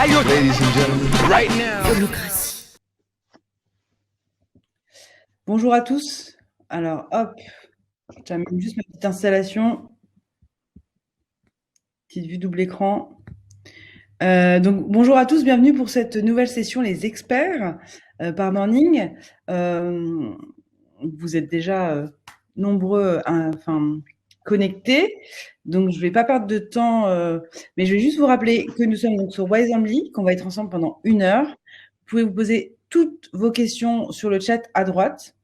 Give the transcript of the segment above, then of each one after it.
Ladies and gentlemen, right now. Holocratie. Bonjour à tous. Alors, hop, j'amène juste ma petite installation. Petite vue double écran. Donc, bonjour à tous, bienvenue pour cette nouvelle session Les Experts par Morning. Vous êtes déjà nombreux, connectés. Donc, je ne vais pas perdre de temps, mais je vais juste vous rappeler que nous sommes donc sur Wisely, qu'on va être ensemble pendant 1 heure. Vous pouvez vous poser toutes vos questions sur le chat à droite.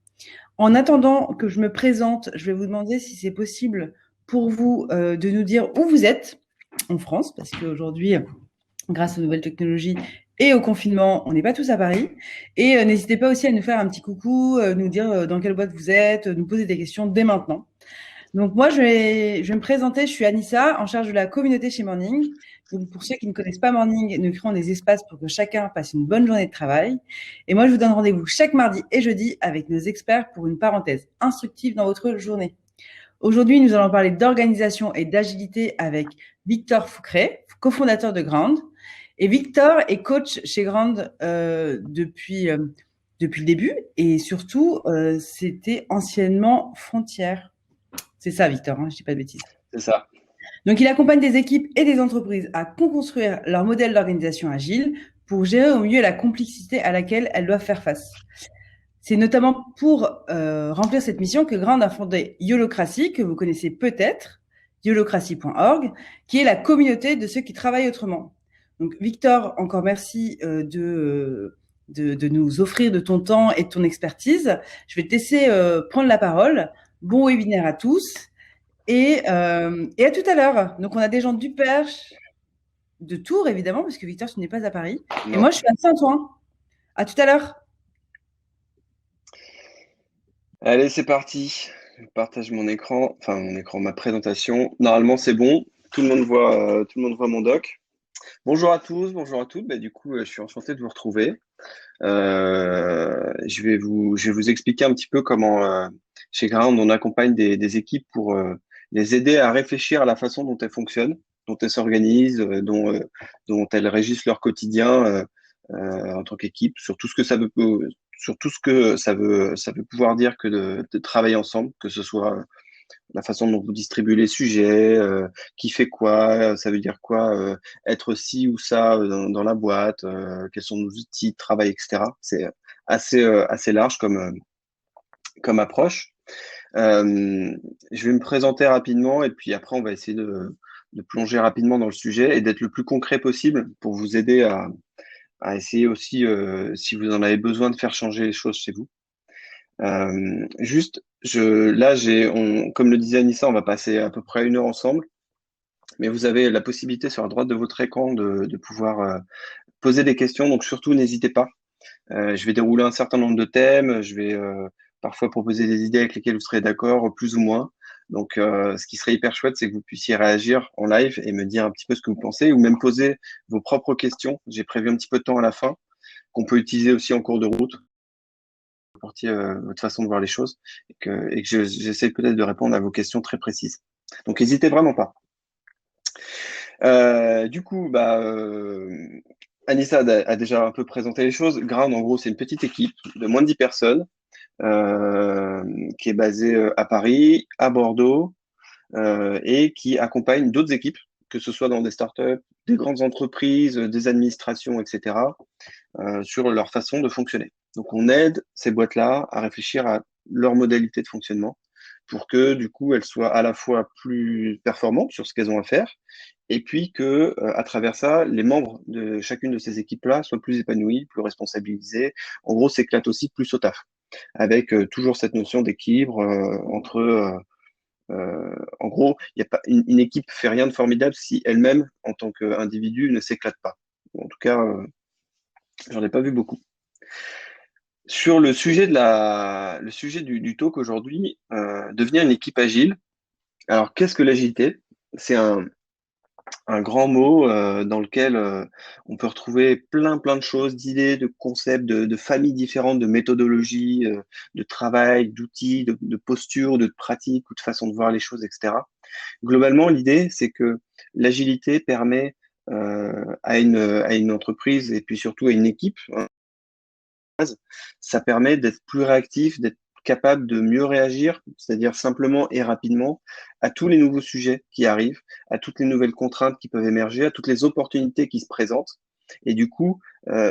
En attendant que je me présente, je vais vous demander si c'est possible pour vous de nous dire où vous êtes en France, parce qu'aujourd'hui, grâce aux nouvelles technologies et au confinement, on n'est pas tous à Paris. Et n'hésitez pas aussi à nous faire un petit coucou, nous dire dans quelle boîte vous êtes, nous poser des questions dès maintenant. Donc moi, je vais me présenter. Je suis Anissa, en charge de la communauté chez Morning. Donc pour ceux qui ne connaissent pas Morning, nous créons des espaces pour que chacun passe une bonne journée de travail. Et moi, je vous donne rendez-vous chaque mardi et jeudi avec nos experts pour une parenthèse instructive dans votre journée. Aujourd'hui, nous allons parler d'organisation et d'agilité avec Victor Foucret, cofondateur de Ground. Et Victor est coach chez Ground depuis le début. Et surtout, c'était anciennement Frontière. C'est ça, Victor, hein, je ne dis pas de bêtises. C'est ça. Donc, il accompagne des équipes et des entreprises à construire leur modèle d'organisation agile pour gérer au mieux la complexité à laquelle elles doivent faire face. C'est notamment pour remplir cette mission que Ground a fondé Holocratie, que vous connaissez peut-être, holocratie.org, qui est la communauté de ceux qui travaillent autrement. Donc, Victor, encore merci de nous offrir de ton temps et de ton expertise. Je vais te laisser prendre la parole. Bon webinaire à tous et à tout à l'heure. Donc, on a des gens du Perche, de Tours, évidemment, parce que Victor, tu n'es pas à Paris. Non. Et moi, je suis à Saint-Ouen. À tout à l'heure. Allez, c'est parti. Je partage mon écran, ma présentation. Normalement, c'est bon. Tout le monde voit mon doc. Bonjour à tous, bonjour à toutes. Du coup, je suis enchanté de vous retrouver. Je vais vous expliquer un petit peu comment, chez Ground, on accompagne des équipes pour les aider à réfléchir à la façon dont elles fonctionnent, dont elles s'organisent, dont elles régissent leur quotidien en tant qu'équipe, sur tout ce que ça veut pouvoir dire que de travailler ensemble, que ce soit la façon dont vous distribuez les sujets, qui fait quoi, ça veut dire quoi, être ci ou ça dans la boîte, quels sont nos outils de travail, etc. C'est assez large comme approche. Je vais me présenter rapidement et puis après on va essayer de plonger rapidement dans le sujet et d'être le plus concret possible pour vous aider à essayer aussi, si vous en avez besoin, de faire changer les choses chez vous. Comme le disait Anissa, on va passer à peu près 1 heure ensemble, mais vous avez la possibilité sur la droite de votre écran de pouvoir poser des questions, donc surtout n'hésitez pas. Je vais dérouler un certain nombre de thèmes, je vais parfois proposer des idées avec lesquelles vous serez d'accord, plus ou moins. Donc, ce qui serait hyper chouette, c'est que vous puissiez réagir en live et me dire un petit peu ce que vous pensez, ou même poser vos propres questions. J'ai prévu un petit peu de temps à la fin, qu'on peut utiliser aussi en cours de route, pour apporter votre façon de voir les choses, et que j'essaie peut-être de répondre à vos questions très précises. Donc, n'hésitez vraiment pas. Du coup, Anissa a déjà un peu présenté les choses. Ground, en gros, c'est une petite équipe de moins de 10 personnes qui est basée à Paris, à Bordeaux, et qui accompagne d'autres équipes, que ce soit dans des startups, des grandes entreprises, des administrations, etc., sur leur façon de fonctionner. Donc, on aide ces boîtes-là à réfléchir à leur modalité de fonctionnement pour que, du coup, elles soient à la fois plus performantes sur ce qu'elles ont à faire et puis que, à travers ça, les membres de chacune de ces équipes-là soient plus épanouis, plus responsabilisés. En gros, s'éclatent aussi plus au taf, avec toujours cette notion d'équilibre entre en gros, y a pas, une équipe fait rien de formidable si elle-même, en tant qu'individu, ne s'éclate pas. En tout cas, j'en ai pas vu beaucoup. Sur le sujet du talk aujourd'hui, devenir une équipe agile. Alors, qu'est-ce que l'agilité? C'est un grand mot dans lequel on peut retrouver plein de choses, d'idées, de concepts, de familles différentes, de méthodologies, de travail, d'outils, de postures, de pratiques ou de façon de voir les choses, etc. Globalement, l'idée, c'est que l'agilité permet à une entreprise et puis surtout à une équipe, hein, ça permet d'être plus réactif, d'être capable de mieux réagir, c'est-à-dire simplement et rapidement à tous les nouveaux sujets qui arrivent, à toutes les nouvelles contraintes qui peuvent émerger, à toutes les opportunités qui se présentent. Et du coup,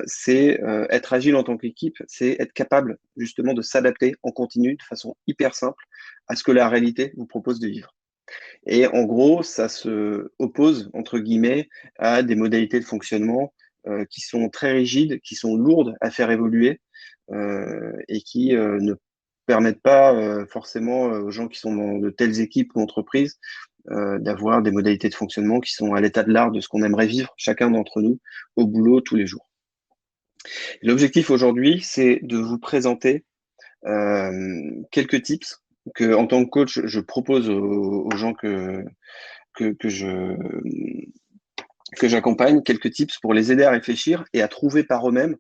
c'est être agile en tant qu'équipe, c'est être capable justement de s'adapter en continu de façon hyper simple à ce que la réalité vous propose de vivre. Et en gros, ça se oppose, entre guillemets, à des modalités de fonctionnement qui sont très rigides, qui sont lourdes à faire évoluer et qui ne permettent pas forcément aux gens qui sont dans de telles équipes ou entreprises d'avoir des modalités de fonctionnement qui sont à l'état de l'art de ce qu'on aimerait vivre chacun d'entre nous au boulot tous les jours. L'objectif aujourd'hui, c'est de vous présenter quelques tips que, en tant que coach, je propose aux gens que j'accompagne, quelques tips pour les aider à réfléchir et à trouver par eux-mêmes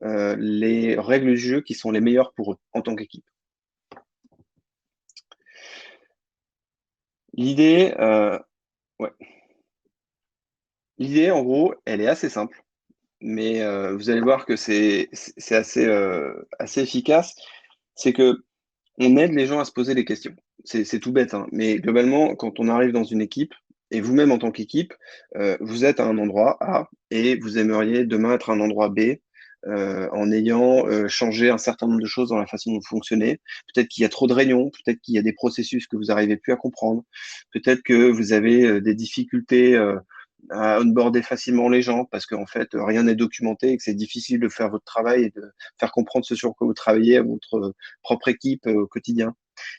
les règles du jeu qui sont les meilleures pour eux en tant qu'équipe. L'idée, ouais. L'idée, en gros, elle est assez simple, mais vous allez voir que c'est assez efficace. C'est que on aide les gens à se poser des questions. C'est tout bête, hein, mais globalement, quand on arrive dans une équipe, et vous-même en tant qu'équipe, vous êtes à un endroit A et vous aimeriez demain être à un endroit B en ayant changé un certain nombre de choses dans la façon dont vous fonctionnez. Peut-être qu'il y a trop de réunions, peut-être qu'il y a des processus que vous n'arrivez plus à comprendre, peut-être que vous avez des difficultés à onboarder facilement les gens parce qu'en fait, rien n'est documenté et que c'est difficile de faire votre travail et de faire comprendre ce sur quoi vous travaillez à votre propre équipe au quotidien.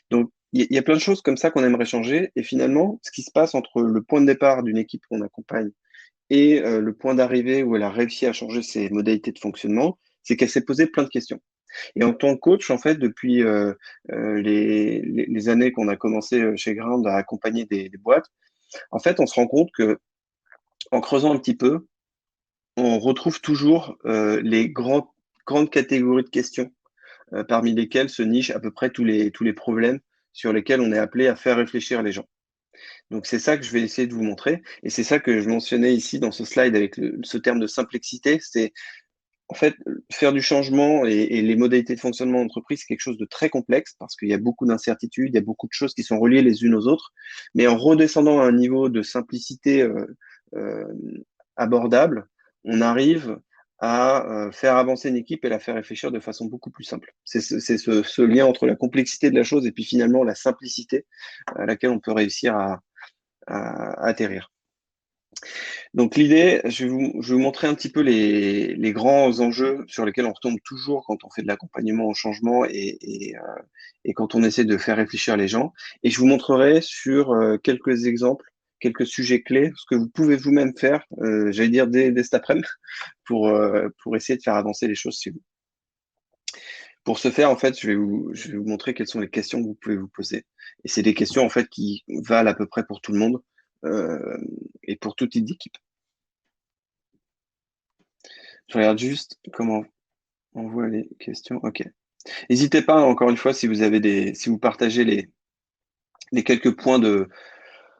Donc, il y a plein de choses comme ça qu'on aimerait changer. Et finalement, ce qui se passe entre le point de départ d'une équipe qu'on accompagne et le point d'arrivée où elle a réussi à changer ses modalités de fonctionnement, c'est qu'elle s'est posé plein de questions. Et en tant que coach, en fait, depuis les années qu'on a commencé chez Ground à accompagner des boîtes, en fait, on se rend compte que en creusant un petit peu, on retrouve toujours les grandes catégories de questions parmi lesquelles se nichent à peu près tous les problèmes sur lesquels on est appelé à faire réfléchir les gens. Donc c'est ça que je vais essayer de vous montrer et c'est ça que je mentionnais ici dans ce slide avec ce terme de simplicité, c'est en fait faire du changement et les modalités de fonctionnement d'entreprise, c'est quelque chose de très complexe parce qu'il y a beaucoup d'incertitudes, il y a beaucoup de choses qui sont reliées les unes aux autres, mais en redescendant à un niveau de simplicité euh, abordable, on arrive à faire avancer une équipe et la faire réfléchir de façon beaucoup plus simple. C'est ce lien entre la complexité de la chose et puis finalement la simplicité à laquelle on peut réussir à atterrir. Donc l'idée, je vais vous montrer un petit peu les grands enjeux sur lesquels on retombe toujours quand on fait de l'accompagnement au changement et quand on essaie de faire réfléchir les gens. Et je vous montrerai sur quelques exemples, quelques sujets clés, ce que vous pouvez vous-même faire, j'allais dire dès cet après-midi, pour essayer de faire avancer les choses chez vous. Pour ce faire, en fait, je vais vous montrer quelles sont les questions que vous pouvez vous poser. Et c'est des questions, en fait, qui valent à peu près pour tout le monde et pour tout type d'équipe. Je regarde juste comment on voit les questions. OK. N'hésitez pas, encore une fois, si vous partagez les quelques points de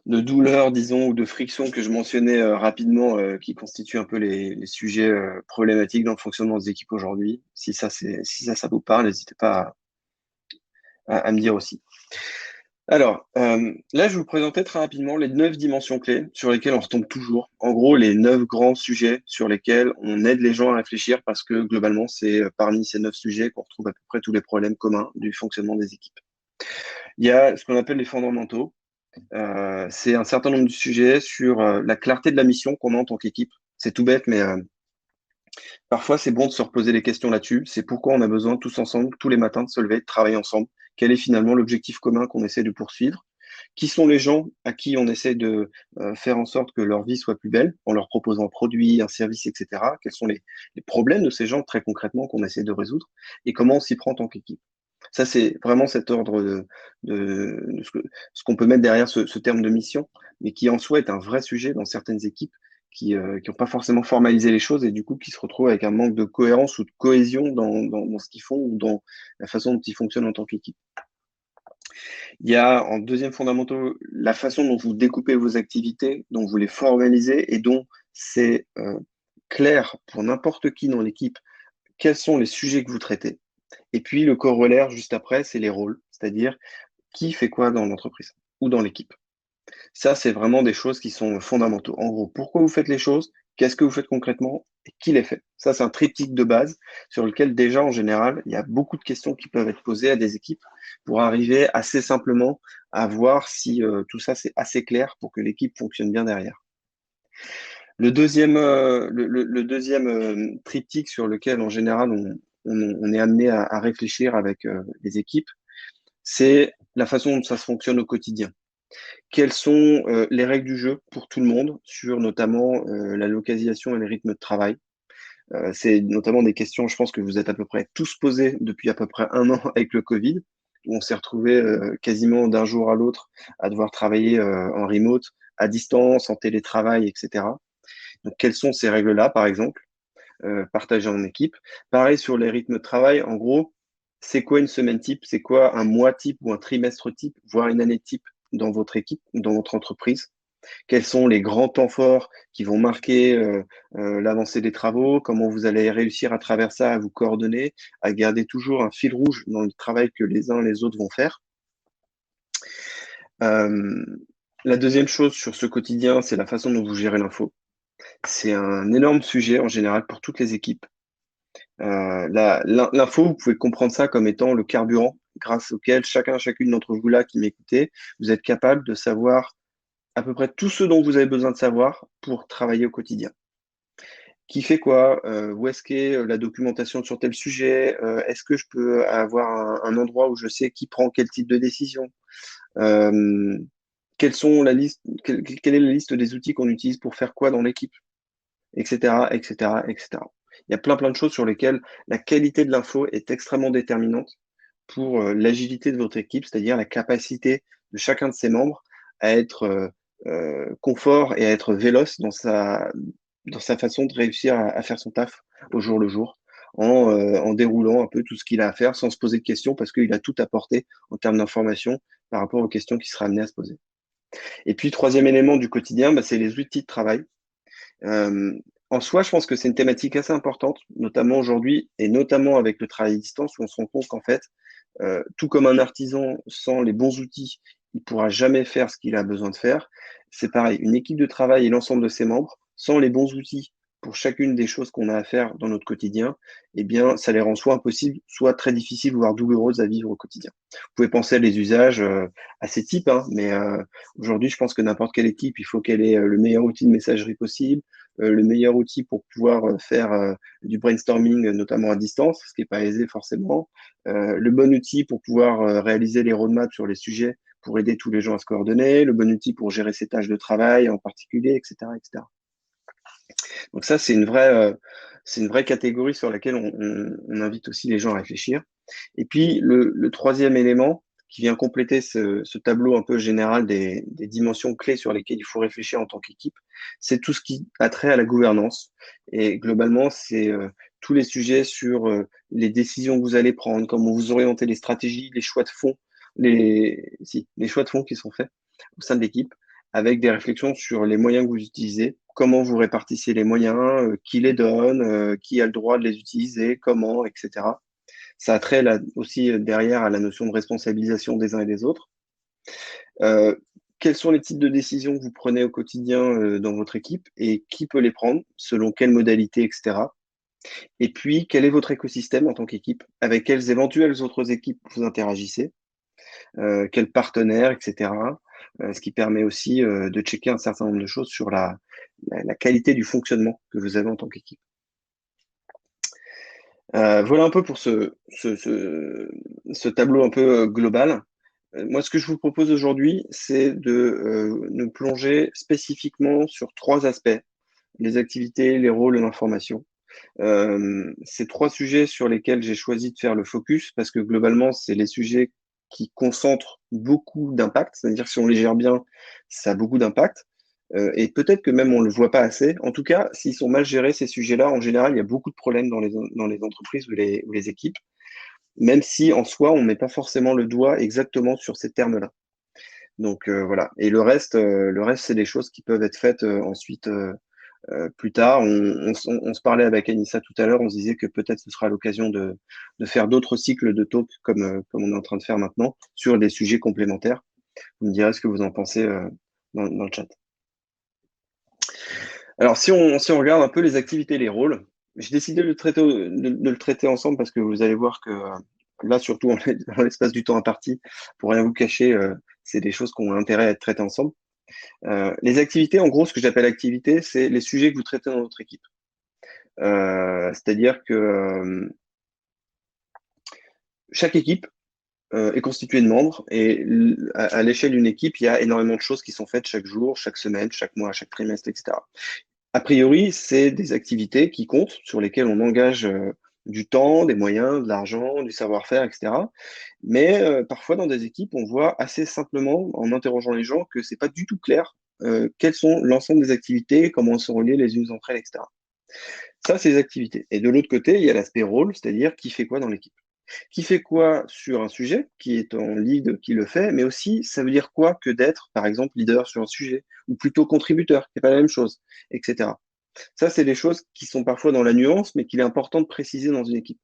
douleur, disons, ou de friction que je mentionnais rapidement, qui constituent un peu les sujets problématiques dans le fonctionnement des équipes aujourd'hui. Si ça vous parle, n'hésitez pas à me dire aussi. Alors, là, je vais vous présenter très rapidement les 9 dimensions clés sur lesquelles on retombe toujours. En gros, les 9 grands sujets sur lesquels on aide les gens à réfléchir parce que globalement, c'est parmi ces 9 sujets qu'on retrouve à peu près tous les problèmes communs du fonctionnement des équipes. Il y a ce qu'on appelle les fondamentaux. C'est un certain nombre de sujets sur la clarté de la mission qu'on a en tant qu'équipe. C'est tout bête, mais parfois, c'est bon de se reposer les questions là-dessus. C'est pourquoi on a besoin tous ensemble, tous les matins, de se lever, de travailler ensemble. Quel est finalement l'objectif commun qu'on essaie de poursuivre? Qui sont les gens à qui on essaie de faire en sorte que leur vie soit plus belle en leur proposant un produit, un service, etc. Quels sont les problèmes de ces gens très concrètement qu'on essaie de résoudre et comment on s'y prend en tant qu'équipe? Ça, c'est vraiment cet ordre de ce qu'on peut mettre derrière ce terme de mission, mais qui en soi est un vrai sujet dans certaines équipes qui n'ont pas forcément formalisé les choses et du coup qui se retrouvent avec un manque de cohérence ou de cohésion dans ce qu'ils font ou dans la façon dont ils fonctionnent en tant qu'équipe. Il y a en deuxième fondamental la façon dont vous découpez vos activités, dont vous les formalisez et dont c'est clair pour n'importe qui dans l'équipe quels sont les sujets que vous traitez. Et puis le corollaire juste après, c'est les rôles, c'est-à-dire qui fait quoi dans l'entreprise ou dans l'équipe. Ça, c'est vraiment des choses qui sont fondamentaux. En gros, pourquoi vous faites les choses, qu'est-ce que vous faites concrètement et qui les fait. Ça, c'est un triptyque de base sur lequel déjà, en général, il y a beaucoup de questions qui peuvent être posées à des équipes pour arriver assez simplement à voir si tout ça, c'est assez clair pour que l'équipe fonctionne bien derrière. Le deuxième, triptyque sur lequel, en général, on est amené à réfléchir avec les équipes, c'est la façon dont ça se fonctionne au quotidien. Quelles sont les règles du jeu pour tout le monde sur notamment la localisation et les rythmes de travail. C'est notamment des questions, je pense que vous êtes à peu près tous posées depuis à peu près un an avec le Covid, où on s'est retrouvé quasiment d'un jour à l'autre à devoir travailler en remote, à distance, en télétravail, etc. Donc, quelles sont ces règles-là, par exemple, partagées en équipe? Pareil sur les rythmes de travail, en gros, c'est quoi une semaine type? C'est quoi un mois type ou un trimestre type, voire une année type dans votre équipe, dans votre entreprise? Quels sont les grands temps forts qui vont marquer l'avancée des travaux? Comment vous allez réussir à travers ça à vous coordonner, à garder toujours un fil rouge dans le travail que les uns et les autres vont faire? La deuxième chose sur ce quotidien, c'est la façon dont vous gérez l'info. C'est un énorme sujet en général pour toutes les équipes. L'info, vous pouvez comprendre ça comme étant le carburant grâce auquel chacune d'entre vous là qui m'écoutez, vous êtes capable de savoir à peu près tout ce dont vous avez besoin de savoir pour travailler au quotidien. Qui fait quoi? Où est-ce qu'est la documentation sur tel sujet? Est-ce que je peux avoir un endroit où je sais qui prend quel type de décision? Quelles sont la liste, quelle est la liste des outils qu'on utilise pour faire quoi dans l'équipe? Etc., etc., etc. Il y a plein de choses sur lesquelles la qualité de l'info est extrêmement déterminante pour l'agilité de votre équipe, c'est-à-dire la capacité de chacun de ses membres à être confort et à être véloce dans sa façon de réussir à faire son taf au jour le jour, en déroulant un peu tout ce qu'il a à faire sans se poser de questions parce qu'il a tout apporté en termes d'information par rapport aux questions qu'il sera amené à se poser. Et puis, troisième élément du quotidien, c'est les outils de travail. En soi, je pense que c'est une thématique assez importante, notamment aujourd'hui, et notamment avec le travail à distance, où on se rend compte qu'en fait, tout comme un artisan, sans les bons outils, il ne pourra jamais faire ce qu'il a besoin de faire. C'est pareil, une équipe de travail et l'ensemble de ses membres, sans les bons outils pour chacune des choses qu'on a à faire dans notre quotidien, eh bien, ça les rend soit impossibles, soit très difficiles, voire douloureuses à vivre au quotidien. Vous pouvez penser à des usages à ces types, hein, mais aujourd'hui, je pense que n'importe quelle équipe, il faut qu'elle ait le meilleur outil de messagerie possible, le meilleur outil pour pouvoir faire du brainstorming, notamment à distance, ce qui n'est pas aisé forcément, le bon outil pour pouvoir réaliser les roadmaps sur les sujets pour aider tous les gens à se coordonner, le bon outil pour gérer ses tâches de travail en particulier, etc., etc. Donc ça, c'est une vraie catégorie sur laquelle on invite aussi les gens à réfléchir. Et puis, le troisième élément qui vient compléter ce tableau un peu général des dimensions clés sur lesquelles il faut réfléchir en tant qu'équipe, c'est tout ce qui a trait à la gouvernance. Et globalement, c'est tous les sujets sur les décisions que vous allez prendre, comment vous orientez les stratégies, les choix de fonds, les choix de fonds qui sont faits au sein de l'équipe, avec des réflexions sur les moyens que vous utilisez, comment vous répartissez les moyens, qui les donne, qui a le droit de les utiliser, comment, etc. Ça a trait là, aussi derrière à la notion de responsabilisation des uns et des autres. Quels sont les types de décisions que vous prenez au quotidien dans votre équipe et qui peut les prendre, selon quelles modalités, etc. Et puis, quel est votre écosystème en tant qu'équipe? Avec quelles éventuelles autres équipes vous interagissez? Quels partenaires, etc. Ce qui permet aussi de checker un certain nombre de choses sur la qualité du fonctionnement que vous avez en tant qu'équipe. Voilà un peu pour ce tableau un peu global. Moi, ce que je vous propose aujourd'hui, c'est de nous plonger spécifiquement sur 3 aspects: les activités, les rôles et l'information. C'est 3 sujets sur lesquels j'ai choisi de faire le focus parce que globalement, c'est les sujets qui concentrent beaucoup d'impact. C'est-à-dire que si on les gère bien, ça a beaucoup d'impact. Et peut-être que même on ne le voit pas assez. En tout cas, s'ils sont mal gérés, ces sujets-là, en général, il y a beaucoup de problèmes dans les entreprises ou les équipes, même si en soi, on ne met pas forcément le doigt exactement sur ces termes-là. Donc voilà. Et le reste, c'est des choses qui peuvent être faites ensuite plus tard. On se parlait avec Anissa tout à l'heure, on se disait que peut-être ce sera l'occasion de faire d'autres cycles de talk comme on est en train de faire maintenant sur des sujets complémentaires. Vous me direz ce que vous en pensez dans le chat. Alors, si on regarde un peu les activités et les rôles, j'ai décidé de le traiter ensemble parce que vous allez voir que là, surtout dans l'espace du temps imparti, pour rien vous cacher, c'est des choses qui ont intérêt à être traitées ensemble. Les activités, en gros, ce que j'appelle activités, c'est les sujets que vous traitez dans votre équipe. C'est-à-dire que chaque équipe est constituée de membres et à l'échelle d'une équipe, il y a énormément de choses qui sont faites chaque jour, chaque semaine, chaque mois, chaque trimestre, etc. A priori, c'est des activités qui comptent, sur lesquelles on engage du temps, des moyens, de l'argent, du savoir-faire, etc. Mais parfois, dans des équipes, on voit assez simplement, en interrogeant les gens, que c'est pas du tout clair quelles sont l'ensemble des activités, comment elles sont reliées les unes entre elles, etc. Ça, c'est les activités. Et de l'autre côté, il y a l'aspect rôle, c'est-à-dire qui fait quoi dans l'équipe. Qui fait quoi sur un sujet, qui est en lead, qui le fait, mais aussi, ça veut dire quoi que d'être, par exemple, leader sur un sujet, ou plutôt contributeur, qui n'est pas la même chose, etc. Ça, c'est des choses qui sont parfois dans la nuance, mais qu'il est important de préciser dans une équipe.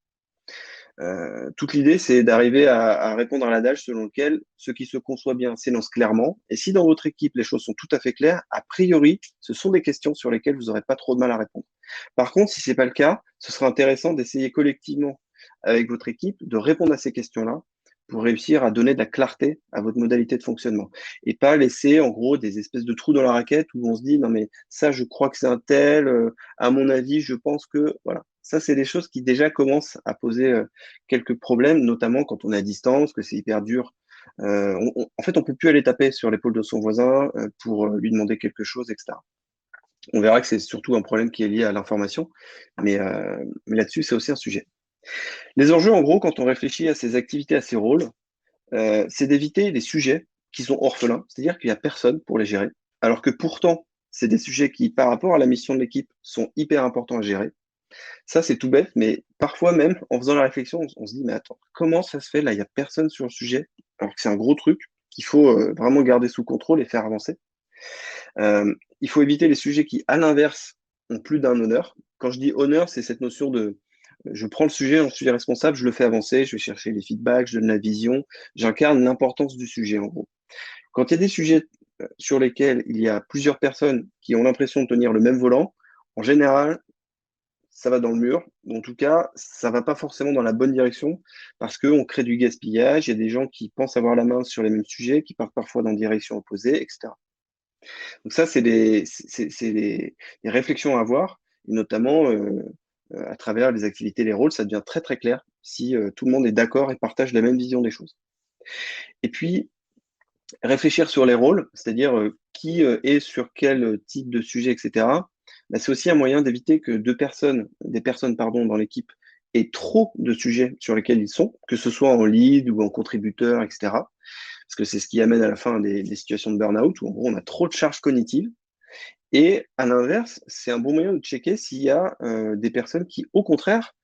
Toute l'idée, c'est d'arriver à répondre à l'adage selon lequel ce qui se conçoit bien s'énonce clairement. Et si dans votre équipe, les choses sont tout à fait claires, a priori, ce sont des questions sur lesquelles vous n'aurez pas trop de mal à répondre. Par contre, si ce n'est pas le cas, ce sera intéressant d'essayer collectivement avec votre équipe de répondre à ces questions-là pour réussir à donner de la clarté à votre modalité de fonctionnement. Et pas laisser, en gros, des espèces de trous dans la raquette où on se dit, non mais ça, je crois que c'est un tel, à mon avis, je pense que... Voilà. Ça, c'est des choses qui déjà commencent à poser quelques problèmes, notamment quand on est à distance, que c'est hyper dur. En fait, on peut plus aller taper sur l'épaule de son voisin pour lui demander quelque chose, etc. On verra que c'est surtout un problème qui est lié à l'information, mais là-dessus, c'est aussi un sujet. Les enjeux, en gros, quand on réfléchit à ces activités, à ces rôles, c'est d'éviter les sujets qui sont orphelins, c'est-à-dire qu'il n'y a personne pour les gérer, alors que pourtant, c'est des sujets qui, par rapport à la mission de l'équipe, sont hyper importants à gérer. Ça, c'est tout bête, mais parfois même, en faisant la réflexion, on se dit, mais attends, comment ça se fait là, il n'y a personne sur le sujet, alors que c'est un gros truc qu'il faut vraiment garder sous contrôle et faire avancer. Il faut éviter les sujets qui, à l'inverse, ont plus d'un honneur. Quand je dis honneur, c'est cette notion de je prends le sujet, j'en suis responsable, je le fais avancer, je vais chercher les feedbacks, je donne la vision, j'incarne l'importance du sujet en gros. Quand il y a des sujets sur lesquels il y a plusieurs personnes qui ont l'impression de tenir le même volant, en général, ça va dans le mur. En tout cas, ça va pas forcément dans la bonne direction parce qu'on crée du gaspillage, il y a des gens qui pensent avoir la main sur les mêmes sujets, qui partent parfois dans des directions opposées, etc. Donc ça, c'est des réflexions à avoir, et notamment à travers les activités, les rôles, ça devient très très clair si tout le monde est d'accord et partage la même vision des choses. Et puis, réfléchir sur les rôles, c'est-à-dire qui est sur quel type de sujet, etc. Bah, c'est aussi un moyen d'éviter que des personnes pardon, dans l'équipe aient trop de sujets sur lesquels ils sont, que ce soit en lead ou en contributeur, etc. Parce que c'est ce qui amène à la fin des situations de burn-out où en gros on a trop de charges cognitives. Et à l'inverse, c'est un bon moyen de checker s'il y a des personnes qui, au contraire,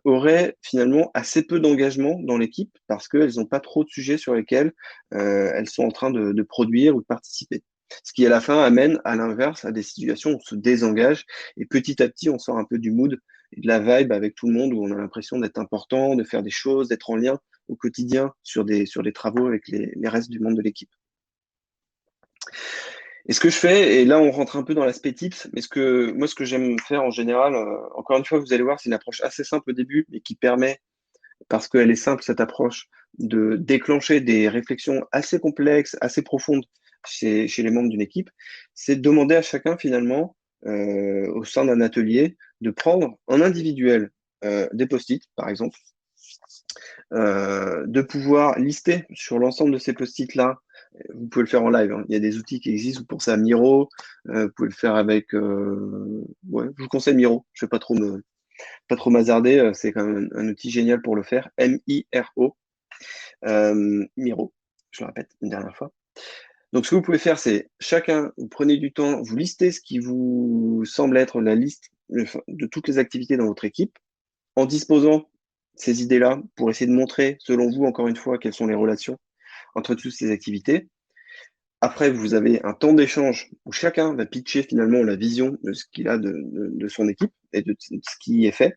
auraient finalement assez peu d'engagement dans l'équipe parce qu'elles n'ont pas trop de sujets sur lesquels elles sont en train de produire ou de participer. Ce qui, à la fin, amène à l'inverse à des situations où on se désengage et petit à petit, on sort un peu du mood et de la vibe avec tout le monde où on a l'impression d'être important, de faire des choses, d'être en lien au quotidien sur des travaux avec les restes du monde de l'équipe. Et ce que je fais, et là on rentre un peu dans l'aspect tips, mais ce que j'aime faire en général, encore une fois, vous allez voir, c'est une approche assez simple au début, mais qui permet, parce qu'elle est simple cette approche, de déclencher des réflexions assez complexes, assez profondes chez les membres d'une équipe, c'est de demander à chacun finalement, au sein d'un atelier, de prendre en individuel des post-it, par exemple, de pouvoir lister sur l'ensemble de ces post-it-là. Vous pouvez le faire en live, hein. Il y a des outils qui existent, vous pensez à Miro, vous pouvez le faire avec... ouais, je vous conseille Miro, je ne vais pas trop m'hasarder, c'est quand même un outil génial pour le faire, M-I-R-O, Miro, je le répète une dernière fois. Donc ce que vous pouvez faire, c'est chacun, vous prenez du temps, vous listez ce qui vous semble être la liste de toutes les activités dans votre équipe, en disposant ces idées-là pour essayer de montrer, selon vous, encore une fois, quelles sont les relations entre toutes ces activités. Après, vous avez un temps d'échange où chacun va pitcher finalement la vision de ce qu'il a de son équipe et de ce qui est fait.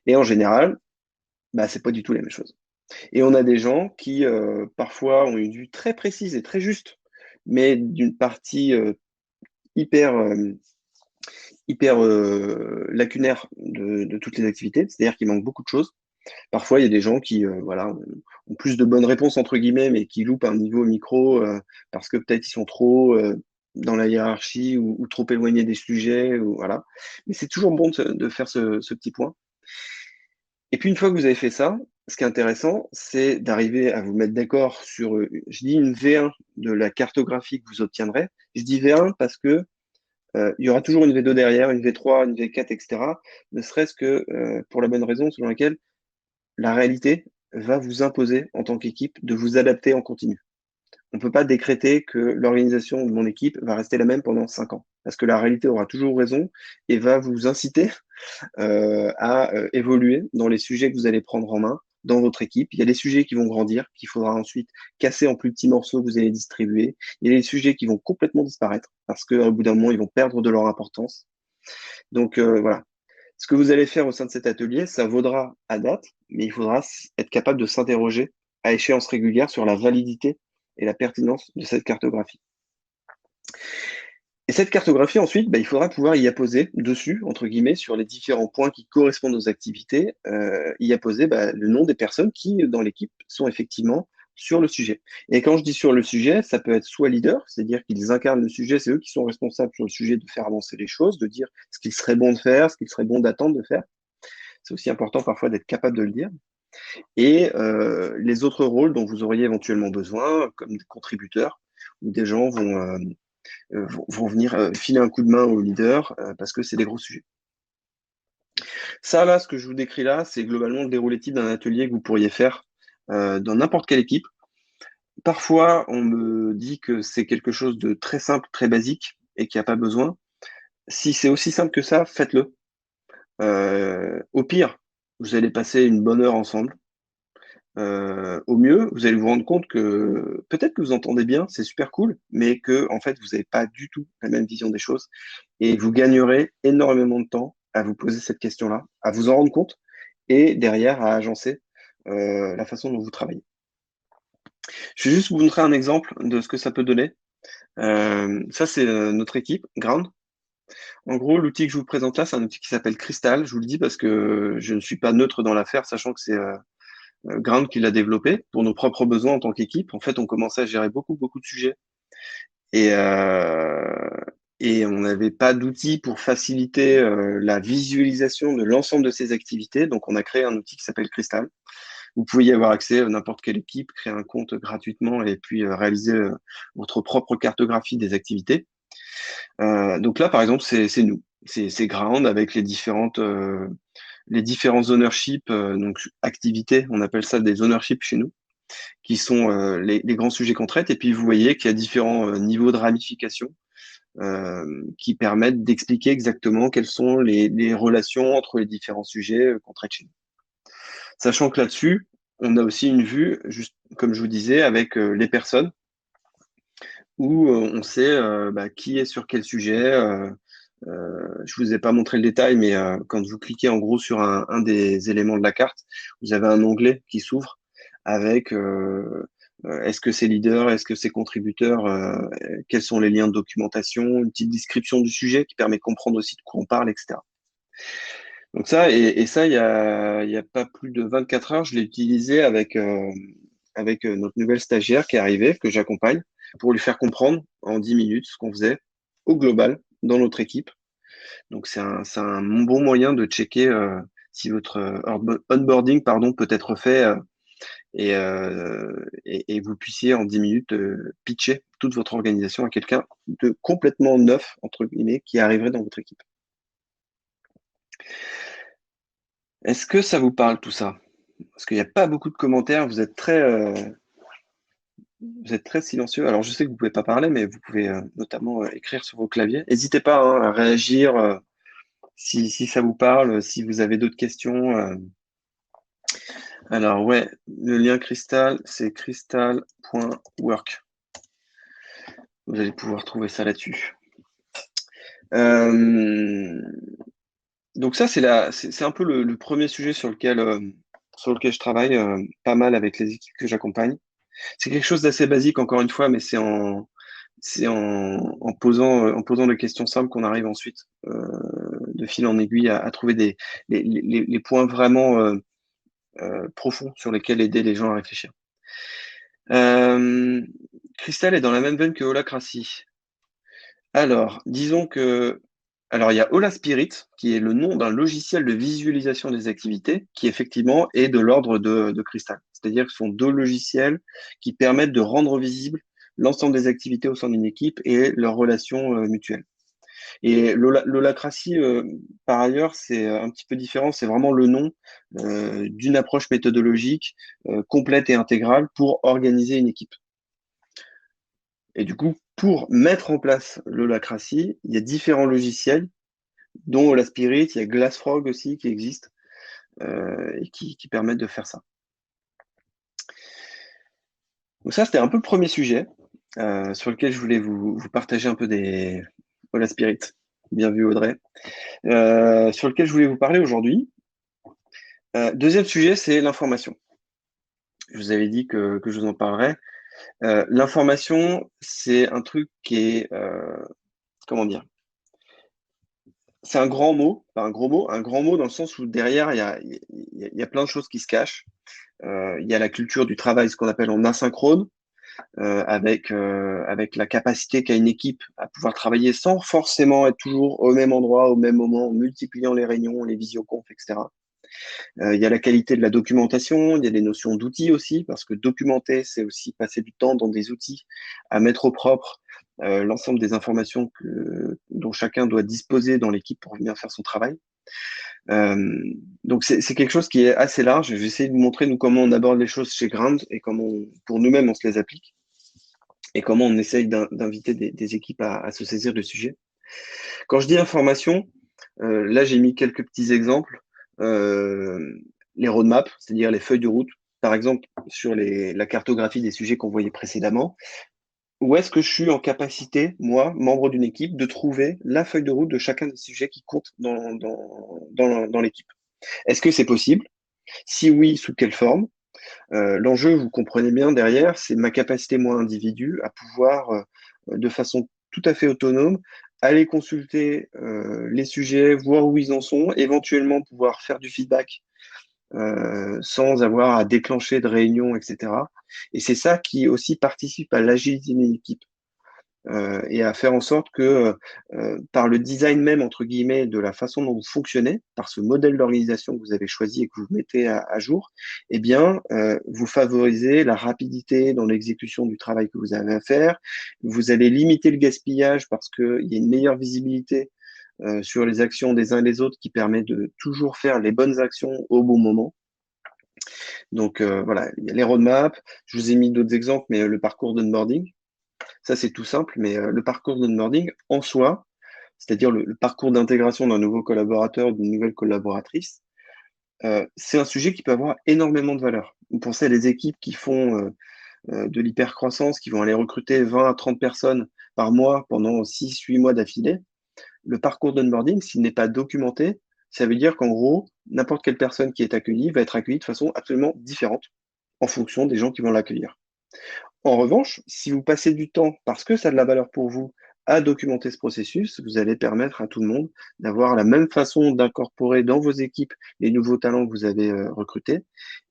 Et en général, bah, c'est pas du tout la même chose. Et on a des gens qui, parfois, ont une vue très précise et très juste, mais d'une partie hyper, hyper lacunaire de toutes les activités, c'est-à-dire qu'il manque beaucoup de choses. Parfois, il y a des gens qui voilà, ont plus de bonnes réponses, entre guillemets, mais qui loupent un niveau micro parce que peut-être ils sont trop dans la hiérarchie ou trop éloignés des sujets. Ou, voilà. Mais c'est toujours bon de faire ce petit point. Et puis, une fois que vous avez fait ça, ce qui est intéressant, c'est d'arriver à vous mettre d'accord sur, je dis une V1 de la cartographie que vous obtiendrez. Je dis V1 parce que il y aura toujours une V2 derrière, une V3, une V4, etc. Ne serait-ce que pour la bonne raison selon laquelle la réalité va vous imposer en tant qu'équipe de vous adapter en continu. On ne peut pas décréter que l'organisation de mon équipe va rester la même pendant 5 ans, parce que la réalité aura toujours raison et va vous inciter à évoluer dans les sujets que vous allez prendre en main dans votre équipe. Il y a des sujets qui vont grandir, qu'il faudra ensuite casser en plus petits morceaux que vous allez distribuer. Il y a des sujets qui vont complètement disparaître, parce qu'au bout d'un moment, ils vont perdre de leur importance. Donc voilà, ce que vous allez faire au sein de cet atelier, ça vaudra à date, mais il faudra être capable de s'interroger à échéance régulière sur la validité et la pertinence de cette cartographie. Et cette cartographie, ensuite, bah, il faudra pouvoir y apposer dessus, entre guillemets, sur les différents points qui correspondent aux activités, y apposer bah, le nom des personnes qui, dans l'équipe, sont effectivement sur le sujet. Et quand je dis sur le sujet, ça peut être soit leader, c'est-à-dire qu'ils incarnent le sujet, c'est eux qui sont responsables sur le sujet de faire avancer les choses, de dire ce qu'il serait bon de faire, ce qu'il serait bon d'attendre de faire. C'est aussi important parfois d'être capable de le dire. Et les autres rôles dont vous auriez éventuellement besoin, comme des contributeurs, où des gens vont venir filer un coup de main au leader parce que c'est des gros sujets. Ça, là, ce que je vous décris là, c'est globalement le déroulé type d'un atelier que vous pourriez faire dans n'importe quelle équipe. Parfois, on me dit que c'est quelque chose de très simple, très basique et qu'il n'y a pas besoin. Si c'est aussi simple que ça, faites-le. Au pire, vous allez passer une bonne heure ensemble. Au mieux, vous allez vous rendre compte que peut-être que vous entendez bien, c'est super cool, mais que en fait, vous n'avez pas du tout la même vision des choses et vous gagnerez énormément de temps à vous poser cette question-là, à vous en rendre compte et derrière à agencer la façon dont vous travaillez. Je vais juste vous montrer un exemple de ce que ça peut donner. Ça, c'est notre équipe, Ground. En gros, l'outil que je vous présente là, c'est un outil qui s'appelle Crystal. Je vous le dis parce que je ne suis pas neutre dans l'affaire, sachant que c'est Ground qui l'a développé pour nos propres besoins en tant qu'équipe. En fait, on commençait à gérer beaucoup de sujets et, et on n'avait pas d'outils pour faciliter la visualisation de l'ensemble de ces activités. Donc, on a créé un outil qui s'appelle Crystal. Vous pouvez y avoir accès, n'importe quelle équipe, créer un compte gratuitement et puis réaliser votre propre cartographie des activités. Donc là, par exemple, c'est nous. C'est Ground avec les différents ownerships, donc activités, on appelle ça des ownerships chez nous, qui sont les grands sujets qu'on traite. Et puis vous voyez qu'il y a différents niveaux de ramification qui permettent d'expliquer exactement quelles sont les relations entre les différents sujets qu'on traite chez nous. Sachant que là-dessus, on a aussi une vue, juste comme je vous disais, avec les personnes, où on sait qui est sur quel sujet. Je vous ai pas montré le détail, mais quand vous cliquez en gros sur un des éléments de la carte, vous avez un onglet qui s'ouvre avec est-ce que c'est leader, est-ce que c'est contributeur, quels sont les liens de documentation, une petite description du sujet qui permet de comprendre aussi de quoi on parle, etc. Donc ça, et ça, il y a pas plus de 24 heures, je l'ai utilisé avec notre nouvelle stagiaire qui est arrivée, que j'accompagne, pour lui faire comprendre en 10 minutes ce qu'on faisait au global dans notre équipe. Donc c'est un bon moyen de checker si votre onboarding peut être fait et vous puissiez en 10 minutes pitcher toute votre organisation à quelqu'un de complètement neuf, entre guillemets, qui arriverait dans votre équipe. Est-ce que ça vous parle tout ça? Parce qu'il n'y a pas beaucoup de commentaires, vous êtes très silencieux. Alors je sais que vous ne pouvez pas parler, mais vous pouvez notamment écrire sur vos claviers. N'hésitez pas à réagir si ça vous parle, si vous avez d'autres questions. Alors ouais, le lien Crystal, c'est crystal.work. Vous allez pouvoir trouver ça là-dessus. Donc ça, c'est un peu le premier sujet sur lequel je travaille pas mal avec les équipes que j'accompagne. C'est quelque chose d'assez basique, encore une fois, mais en posant des questions simples qu'on arrive ensuite, de fil en aiguille, à trouver les points vraiment profonds sur lesquels aider les gens à réfléchir. Christelle est dans la même veine que Holacracy. Alors, disons que alors, il y a Hola Spirit, qui est le nom d'un logiciel de visualisation des activités, qui effectivement est de l'ordre de Crystal. C'est-à-dire que ce sont deux logiciels qui permettent de rendre visible l'ensemble des activités au sein d'une équipe et leurs relations mutuelles. Et l'holacratie, par ailleurs, c'est un petit peu différent. C'est vraiment le nom d'une approche méthodologique complète et intégrale pour organiser une équipe. Et du coup, pour mettre en place l'holacratie, il y a différents logiciels dont la Spirit, il y a Glassfrog aussi qui existe et qui permettent de faire ça. Donc ça, c'était un peu le premier sujet sur lequel je voulais vous partager un peu des la Spirit. Bien vu, Audrey. Sur lequel je voulais vous parler aujourd'hui. Deuxième sujet, c'est l'information. Je vous avais dit que je vous en parlerais. L'information, c'est un truc qui est, comment dire, c'est un grand mot, pas un gros mot, un grand mot dans le sens où derrière, il y a plein de choses qui se cachent. Il y a la culture du travail, ce qu'on appelle en asynchrone, avec la capacité qu'a une équipe à pouvoir travailler sans forcément être toujours au même endroit, au même moment, en multipliant les réunions, les visioconf, etc. Il y a la qualité de la documentation, il y a des notions d'outils aussi, parce que documenter, c'est aussi passer du temps dans des outils à mettre au propre l'ensemble des informations dont chacun doit disposer dans l'équipe pour venir faire son travail. Donc c'est quelque chose qui est assez large. Je vais essayer de vous montrer nous comment on aborde les choses chez Grind et comment pour nous-mêmes on se les applique et comment on essaye d'inviter des équipes à se saisir du sujet. Quand je dis information, là j'ai mis quelques petits exemples. Les roadmaps, c'est-à-dire les feuilles de route, par exemple sur la cartographie des sujets qu'on voyait précédemment. Où est-ce que je suis en capacité, moi, membre d'une équipe, de trouver la feuille de route de chacun des sujets qui comptent dans l'équipe? Est-ce que c'est possible? Si oui, sous quelle forme? L'enjeu, vous comprenez bien derrière, c'est ma capacité, moi, individu, à pouvoir, de façon tout à fait autonome, aller consulter les sujets, voir où ils en sont, éventuellement pouvoir faire du feedback sans avoir à déclencher de réunions, etc. Et c'est ça qui aussi participe à l'agilité d'une équipe. Et à faire en sorte que par le design même, entre guillemets, de la façon dont vous fonctionnez, par ce modèle d'organisation que vous avez choisi et que vous mettez à jour, eh bien, vous favorisez la rapidité dans l'exécution du travail que vous avez à faire. Vous allez limiter le gaspillage parce qu'il y a une meilleure visibilité sur les actions des uns et des autres qui permet de toujours faire les bonnes actions au bon moment. Donc voilà, il y a les roadmaps. Je vous ai mis d'autres exemples, mais le parcours d'onboarding. Ça, c'est tout simple, mais le parcours d'onboarding en soi, c'est-à-dire le parcours d'intégration d'un nouveau collaborateur, d'une nouvelle collaboratrice, c'est un sujet qui peut avoir énormément de valeur. Vous pensez à des équipes qui font de l'hypercroissance, qui vont aller recruter 20 à 30 personnes par mois pendant 6-8 mois d'affilée. Le parcours d'onboarding, s'il n'est pas documenté, ça veut dire qu'en gros, n'importe quelle personne qui est accueillie va être accueillie de façon absolument différente en fonction des gens qui vont l'accueillir. En revanche, si vous passez du temps, parce que ça a de la valeur pour vous, à documenter ce processus, vous allez permettre à tout le monde d'avoir la même façon d'incorporer dans vos équipes les nouveaux talents que vous avez recrutés.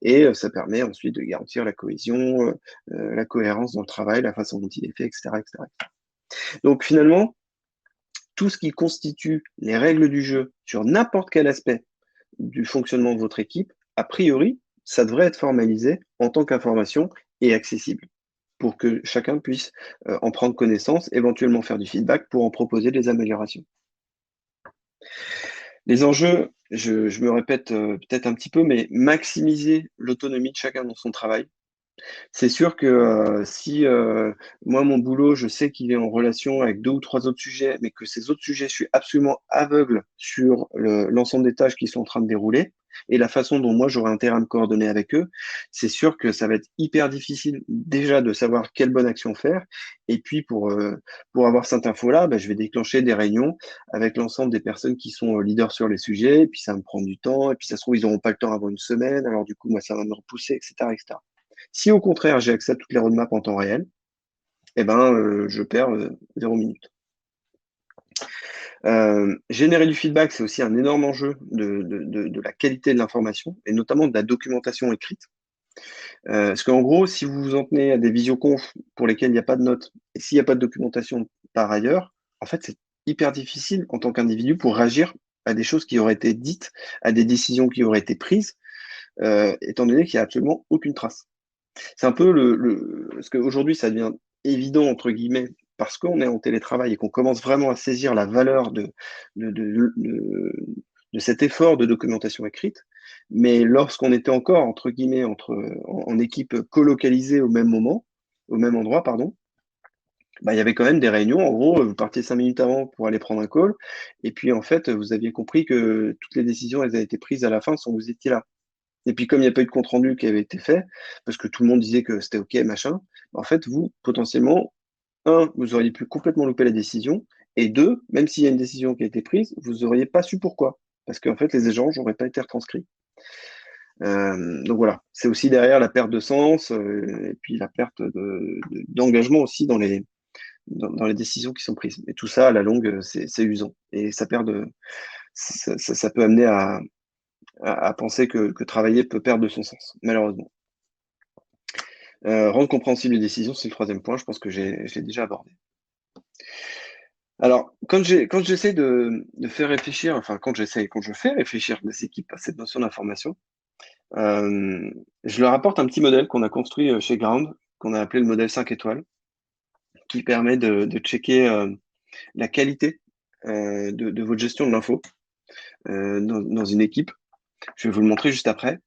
Et ça permet ensuite de garantir la cohésion, la cohérence dans le travail, la façon dont il est fait, etc., etc. Donc finalement, tout ce qui constitue les règles du jeu sur n'importe quel aspect du fonctionnement de votre équipe, a priori, ça devrait être formalisé en tant qu'information et accessible pour que chacun puisse en prendre connaissance, éventuellement faire du feedback pour en proposer des améliorations. Les enjeux, je me répète peut-être un petit peu, mais maximiser l'autonomie de chacun dans son travail. C'est sûr que si moi, mon boulot, je sais qu'il est en relation avec 2 ou 3 autres sujets, mais que ces autres sujets, je suis absolument aveugle sur l'ensemble des tâches qui sont en train de dérouler, et la façon dont moi j'aurais intérêt à me coordonner avec eux, c'est sûr que ça va être hyper difficile déjà de savoir quelle bonne action faire. Et puis pour avoir cette info-là, bah, je vais déclencher des réunions avec l'ensemble des personnes qui sont leaders sur les sujets, et puis ça va me prendre du temps, et puis ça se trouve, ils n'auront pas le temps avant une semaine, alors du coup, moi, ça va me repousser, etc., etc. Si au contraire, j'ai accès à toutes les roadmaps en temps réel, eh ben, je perds 0 minute. Générer du feedback, c'est aussi un énorme enjeu de la qualité de l'information, et notamment de la documentation écrite. Parce qu'en gros, si vous vous en tenez à des visioconf pour lesquelles il n'y a pas de notes, et s'il n'y a pas de documentation par ailleurs, en fait, c'est hyper difficile en tant qu'individu pour réagir à des choses qui auraient été dites, à des décisions qui auraient été prises, étant donné qu'il n'y a absolument aucune trace. C'est un peu parce qu'aujourd'hui, ça devient évident, entre guillemets, parce qu'on est en télétravail et qu'on commence vraiment à saisir la valeur de, de, de, de cet effort de documentation écrite. Mais lorsqu'on était encore, entre guillemets, en équipe colocalisée au même moment, au même endroit, pardon, bah, il y avait quand même des réunions. En gros, vous partiez 5 minutes avant pour aller prendre un call. Et puis, en fait, vous aviez compris que toutes les décisions, elles avaient été prises à la fin sans que vous étiez là. Et puis, comme il n'y a pas eu de compte-rendu qui avait été fait, parce que tout le monde disait que c'était OK, machin, en fait, vous, potentiellement, un, vous auriez pu complètement louper la décision, et deux, même s'il y a une décision qui a été prise, vous n'auriez pas su pourquoi, parce qu'en fait, les échanges n'auraient pas été retranscrits. Donc voilà, c'est aussi derrière la perte de sens, et puis la perte d'engagement aussi dans les décisions qui sont prises. Et tout ça, à la longue, c'est usant. Et ça peut amener à penser que travailler peut perdre de son sens, malheureusement. Rendre compréhensible les décisions, c'est le troisième point, je pense que je l'ai déjà abordé. Alors, quand j'essaie de faire réfléchir, enfin quand je fais réfléchir les équipes à cette notion d'information, je leur apporte un petit modèle qu'on a construit chez Ground, qu'on a appelé le modèle 5 étoiles, qui permet de checker la qualité de votre gestion de l'info dans une équipe. Je vais vous le montrer juste après.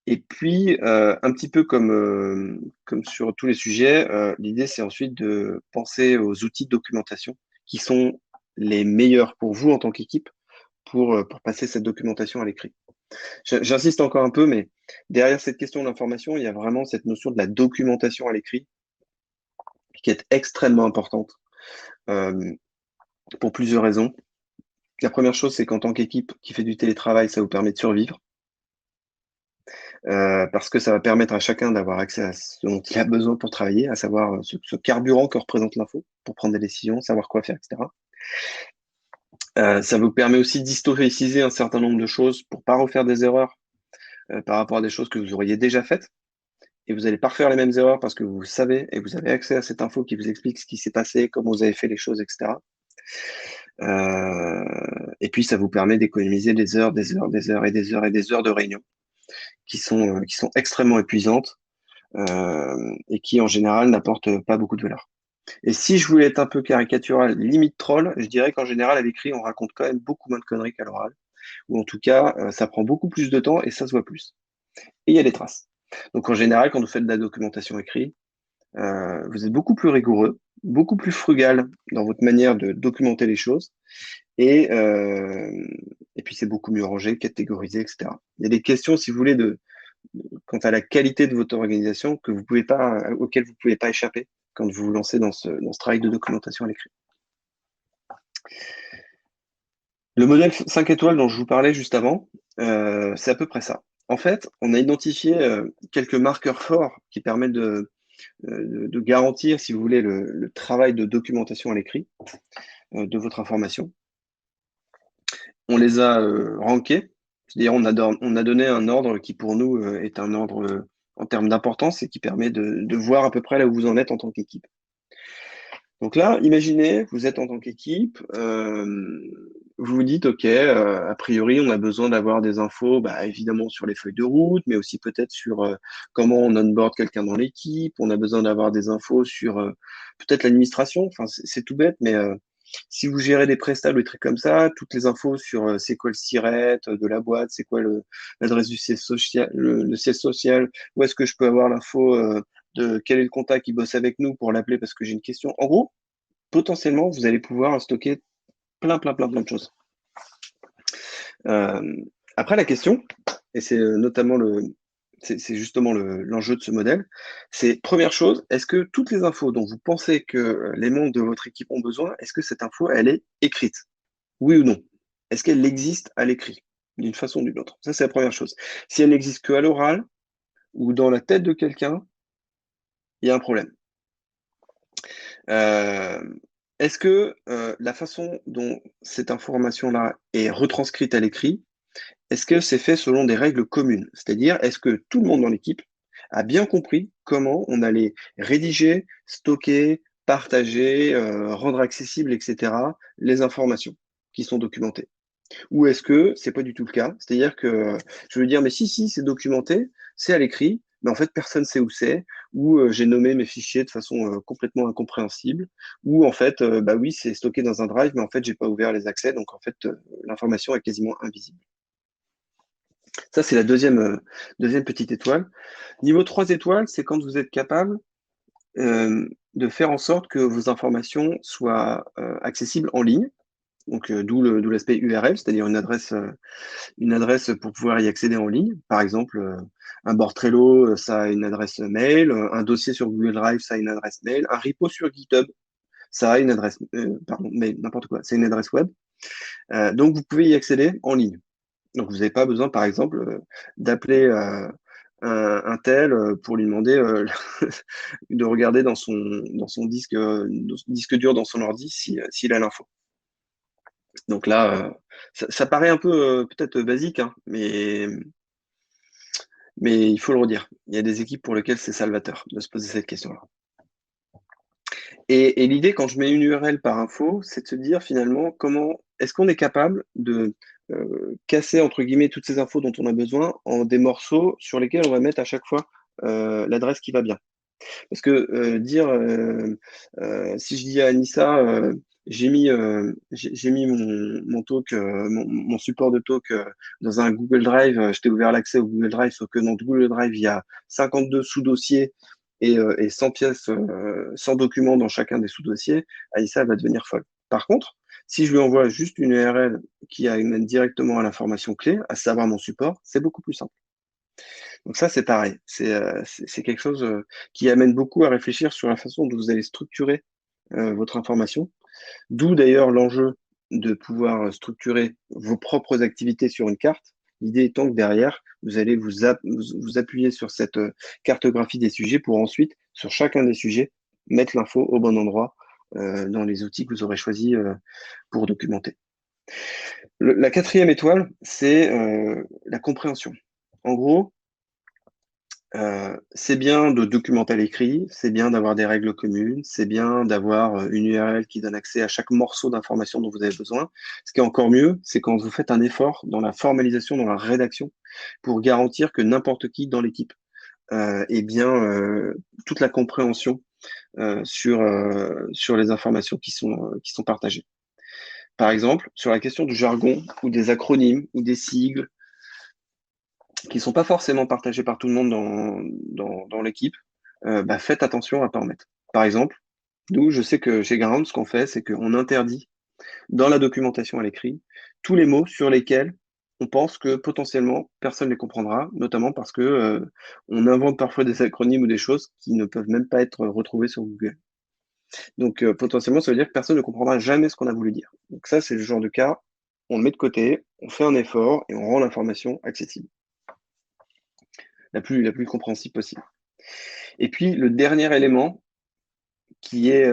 Et puis, un petit peu comme sur tous les sujets, l'idée, c'est ensuite de penser aux outils de documentation qui sont les meilleurs pour vous en tant qu'équipe pour passer cette documentation à l'écrit. J'insiste encore un peu, mais derrière cette question de l'information, il y a vraiment cette notion de la documentation à l'écrit qui est extrêmement importante pour plusieurs raisons. La première chose, c'est qu'en tant qu'équipe qui fait du télétravail, ça vous permet de survivre. Parce que ça va permettre à chacun d'avoir accès à ce dont il a besoin pour travailler, à savoir ce carburant que représente l'info pour prendre des décisions, savoir quoi faire, etc. Ça vous permet aussi d'historiciser un certain nombre de choses pour pas refaire des erreurs par rapport à des choses que vous auriez déjà faites. Et vous n'allez pas refaire les mêmes erreurs parce que vous savez et vous avez accès à cette info qui vous explique ce qui s'est passé, comment vous avez fait les choses, etc. Et puis, ça vous permet d'économiser des heures, des heures, des heures et des heures et des heures de réunion qui sont extrêmement épuisantes et qui, en général, n'apportent pas beaucoup de valeur. Et si je voulais être un peu caricatural, limite troll, je dirais qu'en général, à l'écrit, on raconte quand même beaucoup moins de conneries qu'à l'oral. Ou en tout cas, ça prend beaucoup plus de temps et ça se voit plus. Et il y a des traces. Donc, en général, quand vous faites de la documentation écrite, vous êtes beaucoup plus rigoureux, beaucoup plus frugal dans votre manière de documenter les choses. Et puis, c'est beaucoup mieux rangé, catégorisé, etc. Il y a des questions, si vous voulez, quant à la qualité de votre organisation auxquelles vous ne pouvez pas échapper quand vous vous lancez dans ce travail de documentation à l'écrit. Le modèle 5 étoiles dont je vous parlais juste avant, c'est à peu près ça. En fait, on a identifié quelques marqueurs forts qui permettent de garantir, si vous voulez, le travail de documentation à l'écrit de votre information. On les a rankés, c'est-à-dire on a donné un ordre qui pour nous est un ordre en termes d'importance et qui permet de voir à peu près là où vous en êtes en tant qu'équipe. Donc là, imaginez, vous êtes en tant qu'équipe, vous vous dites, OK, a priori, on a besoin d'avoir des infos, bah, évidemment sur les feuilles de route, mais aussi peut-être sur comment on onboard quelqu'un dans l'équipe. On a besoin d'avoir des infos sur peut-être l'administration. Enfin, c'est tout bête, mais si vous gérez des prestats ou des trucs comme ça, toutes les infos sur c'est quoi le SIRET de la boîte, c'est quoi l'adresse du siège social, le siège social, où est-ce que je peux avoir l'info de quel est le contact qui bosse avec nous pour l'appeler parce que j'ai une question. En gros, potentiellement, vous allez pouvoir stocker plein de choses. Après, la question, et c'est notamment c'est justement l'enjeu de ce modèle, c'est première chose, est-ce que toutes les infos dont vous pensez que les membres de votre équipe ont besoin, est-ce que cette info, elle est écrite? Oui ou non? Est-ce qu'elle existe à l'écrit, d'une façon ou d'une autre? Ça, c'est la première chose. Si elle n'existe qu'à l'oral ou dans la tête de quelqu'un, il y a un problème. Est-ce que la façon dont cette information-là est retranscrite à l'écrit, est-ce que c'est fait selon des règles communes? C'est-à-dire, est-ce que tout le monde dans l'équipe a bien compris comment on allait rédiger, stocker, partager, rendre accessibles, etc., les informations qui sont documentées? Ou est-ce que c'est pas du tout le cas? C'est-à-dire que je veux dire, mais si, c'est documenté, c'est à l'écrit, mais en fait, personne sait où c'est, ou j'ai nommé mes fichiers de façon complètement incompréhensible, ou en fait, bah oui, c'est stocké dans un drive, mais en fait, j'ai pas ouvert les accès, donc en fait, l'information est quasiment invisible. Ça, c'est la deuxième petite étoile. Niveau 3 étoiles, c'est quand vous êtes capable de faire en sorte que vos informations soient accessibles en ligne. Donc, d'où l'aspect URL, c'est-à-dire une adresse pour pouvoir y accéder en ligne. Par exemple, un board Trello, ça a une adresse mail, un dossier sur Google Drive, ça a une adresse mail, un repo sur GitHub, ça a une adresse, pardon, mail, n'importe quoi, c'est une adresse web. Donc, vous pouvez y accéder en ligne. Donc, vous n'avez pas besoin, par exemple, d'appeler un tel pour lui demander de regarder dans son disque dur dans son ordi s'il a l'info. Donc là, ça paraît un peu peut-être basique, hein, mais il faut le redire. Il y a des équipes pour lesquelles c'est salvateur de se poser cette question-là. Et l'idée, quand je mets une URL par info, c'est de se dire finalement comment est-ce qu'on est capable de casser entre guillemets toutes ces infos dont on a besoin en des morceaux sur lesquels on va mettre à chaque fois l'adresse qui va bien. Parce que dire si je dis à Anissa j'ai mis mon talk, mon support de talk dans un Google Drive. Je t'ai ouvert l'accès au Google Drive, sauf que dans Google Drive, il y a 52 sous-dossiers et 100 pièces, 100 documents dans chacun des sous-dossiers. Aïssa va devenir folle. Par contre, si je lui envoie juste une URL qui amène directement à l'information clé, à savoir mon support, c'est beaucoup plus simple. Donc ça, c'est pareil. C'est quelque chose qui amène beaucoup à réfléchir sur la façon dont vous allez structurer votre information. D'où d'ailleurs l'enjeu de pouvoir structurer vos propres activités sur une carte. L'idée étant que derrière, vous allez vous appuyer sur cette cartographie des sujets pour ensuite, sur chacun des sujets, mettre l'info au bon endroit dans les outils que vous aurez choisis pour documenter. La quatrième étoile, c'est la compréhension. En gros, c'est bien de documenter à l'écrit, c'est bien d'avoir des règles communes, c'est bien d'avoir une URL qui donne accès à chaque morceau d'information dont vous avez besoin. Ce qui est encore mieux, c'est quand vous faites un effort dans la formalisation, dans la rédaction, pour garantir que n'importe qui dans l'équipe ait bien toute la compréhension sur les informations qui sont partagées. Par exemple, sur la question du jargon ou des acronymes ou des sigles, qui ne sont pas forcément partagés par tout le monde dans l'équipe, faites attention à ne pas en mettre. Par exemple, nous, je sais que chez Ground, ce qu'on fait, c'est qu'on interdit dans la documentation à l'écrit tous les mots sur lesquels on pense que potentiellement personne ne les comprendra, notamment parce que on invente parfois des acronymes ou des choses qui ne peuvent même pas être retrouvées sur Google. Donc potentiellement, ça veut dire que personne ne comprendra jamais ce qu'on a voulu dire. Donc ça, c'est le genre de cas, on le met de côté, on fait un effort et on rend l'information accessible. La plus compréhensible possible. Et puis, le dernier élément qui est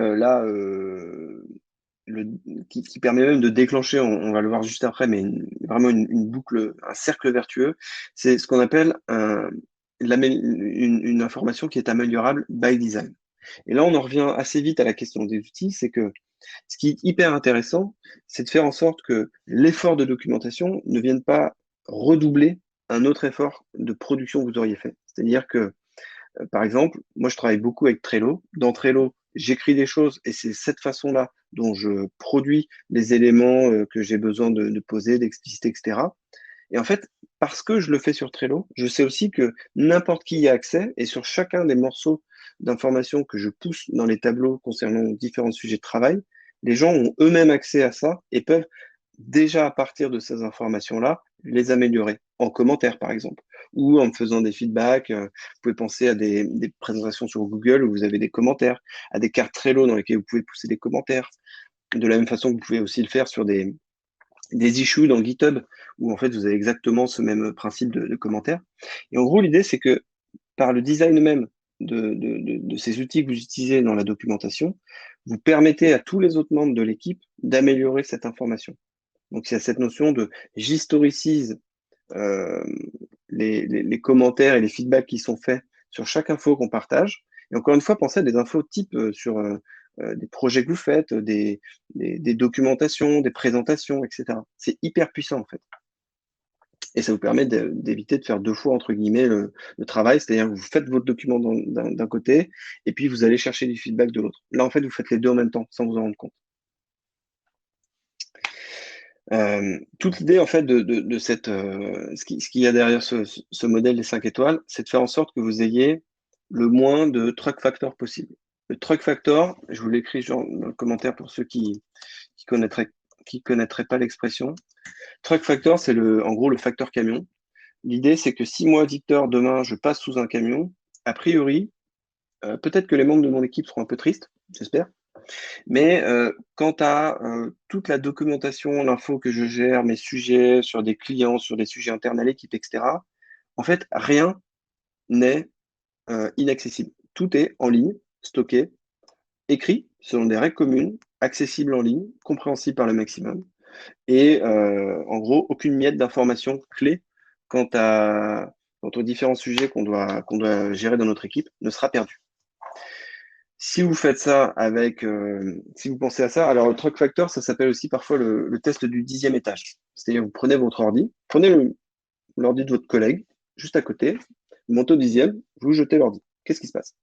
qui permet même de déclencher, on va le voir juste après, mais vraiment une boucle, un cercle vertueux, c'est ce qu'on appelle une information qui est améliorable by design. Et là, on en revient assez vite à la question des outils, c'est que ce qui est hyper intéressant, c'est de faire en sorte que l'effort de documentation ne vienne pas redoubler un autre effort de production que vous auriez fait. C'est-à-dire que, par exemple, moi, je travaille beaucoup avec Trello. Dans Trello, j'écris des choses et c'est cette façon-là dont je produis les éléments que j'ai besoin de poser, d'expliciter, etc. Et en fait, parce que je le fais sur Trello, je sais aussi que n'importe qui y a accès et sur chacun des morceaux d'informations que je pousse dans les tableaux concernant différents sujets de travail, les gens ont eux-mêmes accès à ça et peuvent déjà à partir de ces informations-là les améliorer en commentaire, par exemple, ou en faisant des feedbacks. Vous pouvez penser à des présentations sur Google où vous avez des commentaires, à des cartes Trello dans lesquelles vous pouvez pousser des commentaires. De la même façon, vous pouvez aussi le faire sur des issues dans GitHub, où en fait, vous avez exactement ce même principe de commentaires. Et en gros, l'idée, c'est que par le design même de ces outils que vous utilisez dans la documentation, vous permettez à tous les autres membres de l'équipe d'améliorer cette information. Donc, il y a cette notion de j'historicise euh, les commentaires et les feedbacks qui sont faits sur chaque info qu'on partage. Et encore une fois, pensez à des infos type sur des projets que vous faites, des documentations, des présentations, etc. C'est hyper puissant, en fait. Et ça vous permet d'éviter de faire deux fois, entre guillemets, le travail. C'est-à-dire que vous faites votre document d'un côté et puis vous allez chercher du feedback de l'autre. Là, en fait, vous faites les deux en même temps, sans vous en rendre compte. Toute l'idée, en fait, de cette, ce qu'il y a derrière ce modèle des 5 étoiles, c'est de faire en sorte que vous ayez le moins de truck factor possible. Le truck factor, je vous l'écris dans le commentaire pour ceux qui connaîtraient pas l'expression. Truck factor, c'est en gros le facteur camion. L'idée, c'est que si moi, Victor, demain, je passe sous un camion, a priori, peut-être que les membres de mon équipe seront un peu tristes, j'espère. Mais quant à toute la documentation, l'info que je gère, mes sujets sur des clients, sur des sujets internes à l'équipe, etc., en fait, rien n'est inaccessible. Tout est en ligne, stocké, écrit selon des règles communes, accessible en ligne, compréhensible par le maximum. Et en gros, aucune miette d'information clé quant aux différents sujets qu'on doit gérer dans notre équipe ne sera perdue. Si vous faites ça si vous pensez à ça, alors le truck factor, ça s'appelle aussi parfois le test du 10e étage. C'est-à-dire, vous prenez votre ordi, prenez l'ordi de votre collègue, juste à côté, vous montez au 10e, vous jetez l'ordi. Qu'est-ce qui se passe?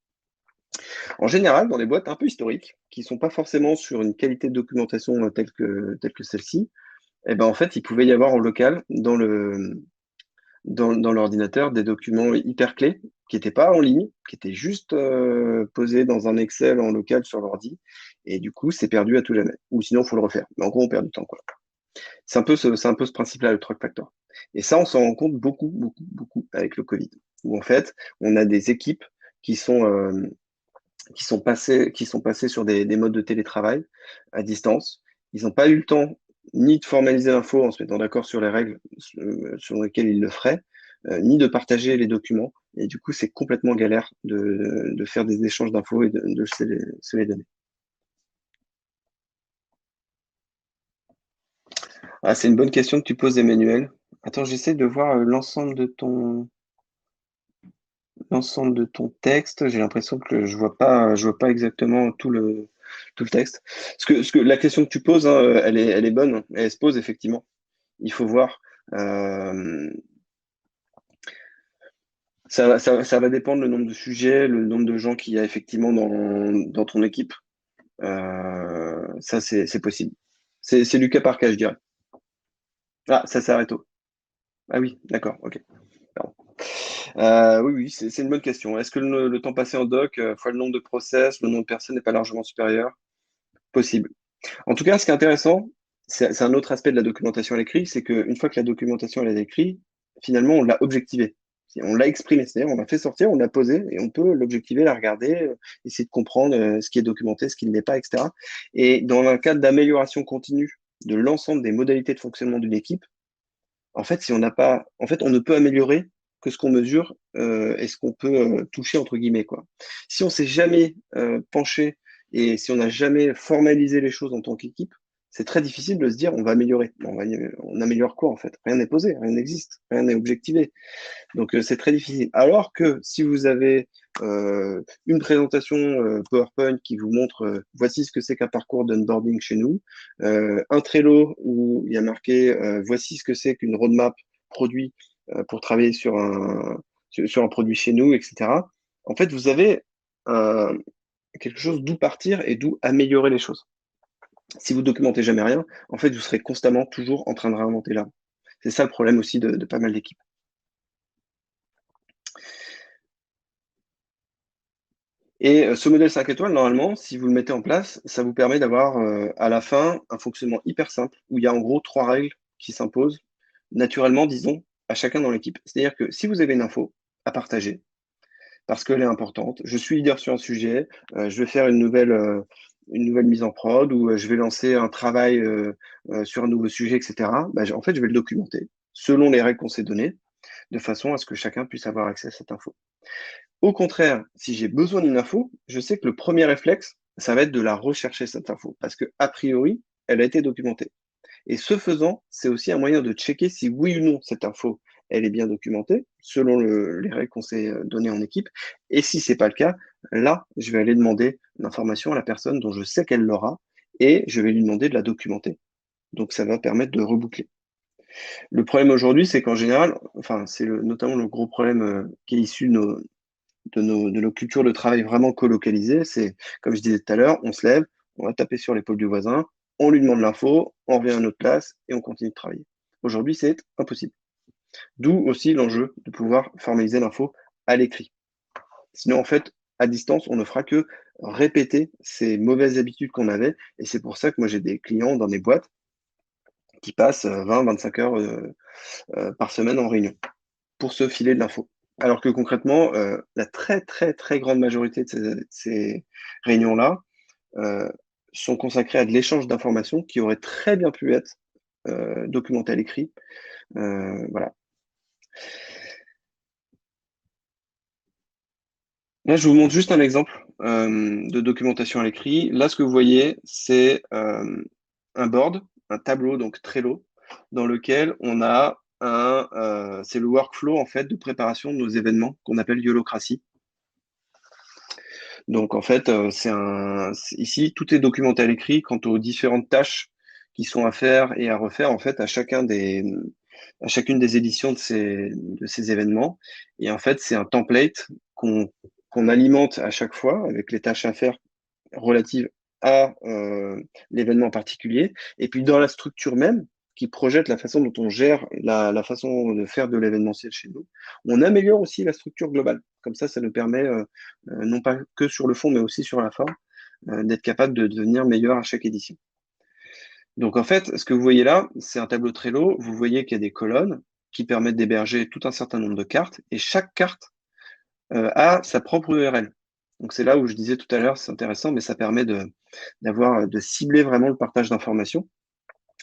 En général, dans des boîtes un peu historiques, qui ne sont pas forcément sur une qualité de documentation telle que celle-ci, eh ben, en fait, il pouvait y avoir en local, dans l'ordinateur, des documents hyper clés qui n'étaient pas en ligne, qui étaient juste posés dans un Excel en local sur l'ordi. Et du coup, c'est perdu à tout jamais. Ou sinon, il faut le refaire. Mais en gros, on perd du temps, quoi. C'est un peu ce principe-là, le truck factor. Et ça, on s'en rend compte beaucoup, beaucoup, beaucoup avec le Covid. Où en fait, on a des équipes qui sont passées sur des modes de télétravail à distance. Ils n'ont pas eu le temps ni de formaliser l'info en se mettant d'accord sur les règles selon lesquelles ils le feraient, ni de partager les documents. Et du coup, c'est complètement galère de faire des échanges d'infos et de se les donner. Ah, c'est une bonne question que tu poses, Emmanuel. Attends, j'essaie de voir l'ensemble de texte. J'ai l'impression que je vois pas exactement tout le texte. La question que tu poses, hein, elle est bonne. Elle se pose effectivement. Il faut voir. Ça va dépendre le nombre de sujets, le nombre de gens qu'il y a effectivement dans ton équipe. Ça, c'est possible. C'est du cas par cas, je dirais. Ah, ça s'arrête tôt. Ah oui, d'accord, ok. Pardon. Oui, c'est une bonne question. Est-ce que le temps passé en doc, fois le nombre de process, le nombre de personnes n'est pas largement supérieur? Possible. En tout cas, ce qui est intéressant, c'est un autre aspect de la documentation à l'écrit, c'est qu'une fois que la documentation elle est écrite, finalement, on l'a objectivée. On l'a exprimé, c'est-à-dire on l'a fait sortir, on l'a posé et on peut l'objectiver, la regarder, essayer de comprendre ce qui est documenté, ce qui ne l'est pas, etc. Et dans un cadre d'amélioration continue de l'ensemble des modalités de fonctionnement d'une équipe, en fait, si on n'a pas, en fait, on ne peut améliorer que ce qu'on mesure et ce qu'on peut toucher entre guillemets, quoi. Si on s'est jamais penché et si on n'a jamais formalisé les choses en tant qu'équipe, c'est très difficile de se dire on va améliorer. On améliore quoi en fait? Rien n'est posé, rien n'existe, rien n'est objectivé. Donc c'est très difficile. Alors que si vous avez une présentation PowerPoint qui vous montre voici ce que c'est qu'un parcours d'onboarding chez nous, un Trello où il y a marqué voici ce que c'est qu'une roadmap produit pour travailler sur un produit chez nous, etc. En fait, vous avez quelque chose d'où partir et d'où améliorer les choses. Si vous documentez jamais rien, en fait, vous serez constamment toujours en train de réinventer là. C'est ça le problème aussi de pas mal d'équipes. Et ce modèle 5 étoiles, normalement, si vous le mettez en place, ça vous permet d'avoir à la fin un fonctionnement hyper simple où il y a en gros 3 règles qui s'imposent. naturellement, disons, à chacun dans l'équipe. C'est-à-dire que si vous avez une info à partager, parce qu'elle est importante, je suis leader sur un sujet, je vais faire une nouvelle mise en prod ou je vais lancer un travail sur un nouveau sujet, etc. Bah, en fait, je vais le documenter selon les règles qu'on s'est données, de façon à ce que chacun puisse avoir accès à cette info. Au contraire, si j'ai besoin d'une info, je sais que le premier réflexe, ça va être de la rechercher, cette info, parce que a priori, elle a été documentée. Et ce faisant, c'est aussi un moyen de checker si oui ou non cette info, elle est bien documentée, selon les règles qu'on s'est données en équipe. Et si c'est pas le cas, là, je vais aller demander l'information à la personne dont je sais qu'elle l'aura, et je vais lui demander de la documenter. Donc ça va permettre de reboucler. Le problème aujourd'hui, c'est qu'en général, enfin, c'est notamment le gros problème qui est issu de nos cultures de travail vraiment colocalisées. C'est, comme je disais tout à l'heure, on se lève, on va taper sur l'épaule du voisin, on lui demande l'info, on revient à notre place et on continue de travailler. Aujourd'hui, c'est impossible. D'où aussi l'enjeu de pouvoir formaliser l'info à l'écrit. Sinon, en fait, à distance, on ne fera que répéter ces mauvaises habitudes qu'on avait. Et c'est pour ça que moi, j'ai des clients dans des boîtes qui passent 20-25 heures par semaine en réunion pour se filer de l'info. Alors que concrètement, la très très très grande majorité de ces réunions-là sont consacrées à de l'échange d'informations qui aurait très bien pu être documenté à l'écrit. Voilà. Là, je vous montre juste un exemple de documentation à l'écrit. Là, ce que vous voyez, c'est un board, un tableau, donc Trello, dans lequel on a c'est le workflow en fait de préparation de nos événements qu'on appelle Yolocratie. Donc en fait, ici tout est documenté à l'écrit quant aux différentes tâches qui sont à faire et à refaire en fait à chacune des éditions de ces événements. Et en fait, c'est un template qu'on alimente à chaque fois avec les tâches à faire relatives à l'événement en particulier. Et puis dans la structure même, qui projette la façon dont on gère la façon de faire de l'événementiel chez nous, on améliore aussi la structure globale. Comme ça nous permet, non pas que sur le fond, mais aussi sur la forme, d'être capable de devenir meilleur à chaque édition. Donc en fait, ce que vous voyez là, c'est un tableau Trello. Vous voyez qu'il y a des colonnes qui permettent d'héberger tout un certain nombre de cartes, et chaque carte a sa propre URL. Donc c'est là où je disais tout à l'heure, c'est intéressant, mais ça permet de cibler vraiment le partage d'informations.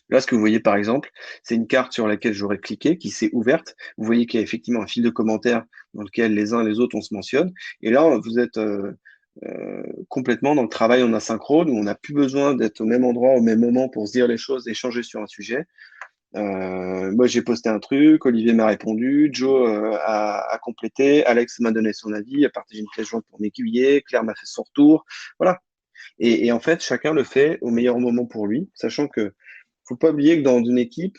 Là, ce que vous voyez par exemple, c'est une carte sur laquelle j'aurais cliqué, qui s'est ouverte. Vous voyez qu'il y a effectivement un fil de commentaires dans lequel les uns et les autres on se mentionne. Et là, vous êtes complètement dans le travail en asynchrone, où on n'a plus besoin d'être au même endroit, au même moment pour se dire les choses, échanger sur un sujet. Moi, j'ai posté un truc, Olivier m'a répondu, Joe a complété, Alex m'a donné son avis, a partagé une pièce jointe pour m'aiguiller, Claire m'a fait son retour. Voilà. Et en fait, chacun le fait au meilleur moment pour lui, sachant que faut pas oublier que dans une équipe,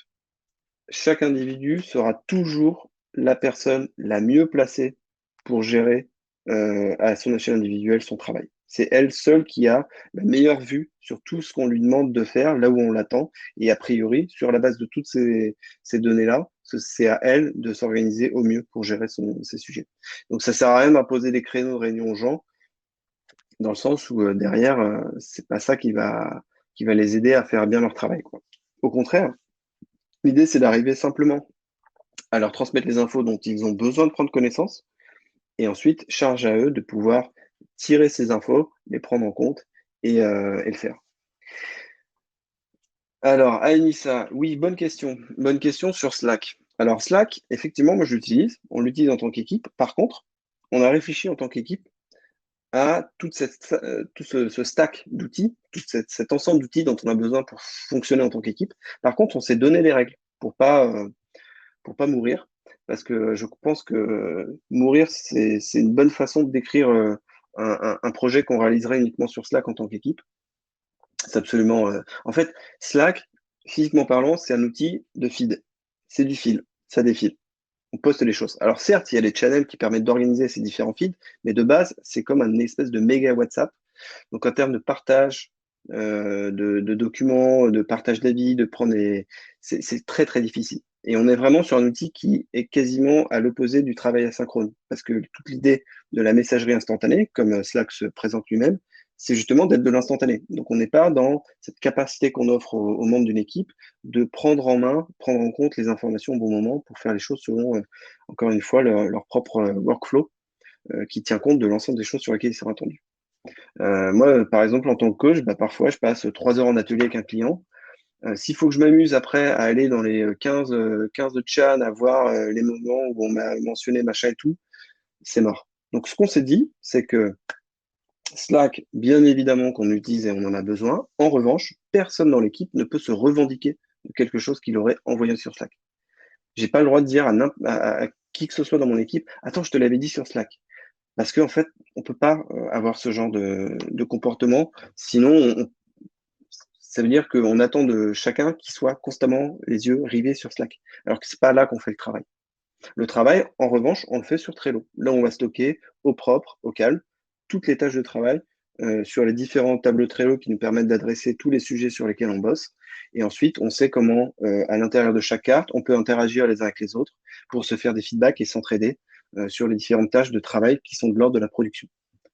chaque individu sera toujours la personne la mieux placée pour gérer à son échelle individuelle son travail. C'est elle seule qui a la meilleure vue sur tout ce qu'on lui demande de faire, là où on l'attend. Et a priori, sur la base de toutes ces données-là, c'est à elle de s'organiser au mieux pour gérer ses sujets. Donc ça sert à rien d'imposer des créneaux de réunion aux gens, dans le sens où derrière, c'est pas ça qui va les aider à faire bien leur travail, quoi. Au contraire, l'idée c'est d'arriver simplement à leur transmettre les infos dont ils ont besoin de prendre connaissance, et ensuite, charge à eux de pouvoir tirer ces infos, les prendre en compte et le faire. Alors, Anissa, oui, bonne question. Bonne question sur Slack. Alors, Slack, effectivement, moi je l'utilise. On l'utilise en tant qu'équipe. Par contre, on a réfléchi en tant qu'équipe à tout ce stack d'outils, cet ensemble d'outils dont on a besoin pour fonctionner en tant qu'équipe. Par contre, on s'est donné des règles pour pas mourir, parce que je pense que mourir, c'est une bonne façon de décrire un projet qu'on réaliserait uniquement sur Slack en tant qu'équipe. C'est absolument. En fait, Slack, physiquement parlant, c'est un outil de feed. C'est du fil, ça défile. On poste les choses. Alors certes, il y a les channels qui permettent d'organiser ces différents feeds, mais de base, c'est comme une espèce de méga WhatsApp. Donc en termes de partage de documents, de partage d'avis, de prendre c'est très très difficile. Et on est vraiment sur un outil qui est quasiment à l'opposé du travail asynchrone, parce que toute l'idée de la messagerie instantanée, comme Slack se présente lui-même, c'est justement d'être de l'instantané. Donc, on n'est pas dans cette capacité qu'on offre aux membres d'une équipe de prendre en main, prendre en compte les informations au bon moment pour faire les choses selon, encore une fois, leur propre workflow qui tient compte de l'ensemble des choses sur lesquelles ils sont attendus. Moi, par exemple, en tant que coach, parfois, je passe 3 heures en atelier avec un client. S'il faut que je m'amuse après à aller dans les 15 de Chan, à voir les moments où on m'a mentionné machin et tout, c'est mort. Donc, ce qu'on s'est dit, c'est que Slack, bien évidemment qu'on utilise et on en a besoin. En revanche, personne dans l'équipe ne peut se revendiquer de quelque chose qu'il aurait envoyé sur Slack. J'ai pas le droit de dire à qui que ce soit dans mon équipe, attends, je te l'avais dit sur Slack. Parce qu'en fait, on peut pas avoir ce genre de comportement. Sinon, ça veut dire qu'on attend de chacun qu'il soit constamment les yeux rivés sur Slack. Alors que c'est pas là qu'on fait le travail. Le travail, en revanche, on le fait sur Trello. Là, on va stocker au propre, au calme, toutes les tâches de travail sur les différents tableaux Trello qui nous permettent d'adresser tous les sujets sur lesquels on bosse. Et ensuite, on sait comment, à l'intérieur de chaque carte, on peut interagir les uns avec les autres pour se faire des feedbacks et s'entraider sur les différentes tâches de travail qui sont de l'ordre de la production.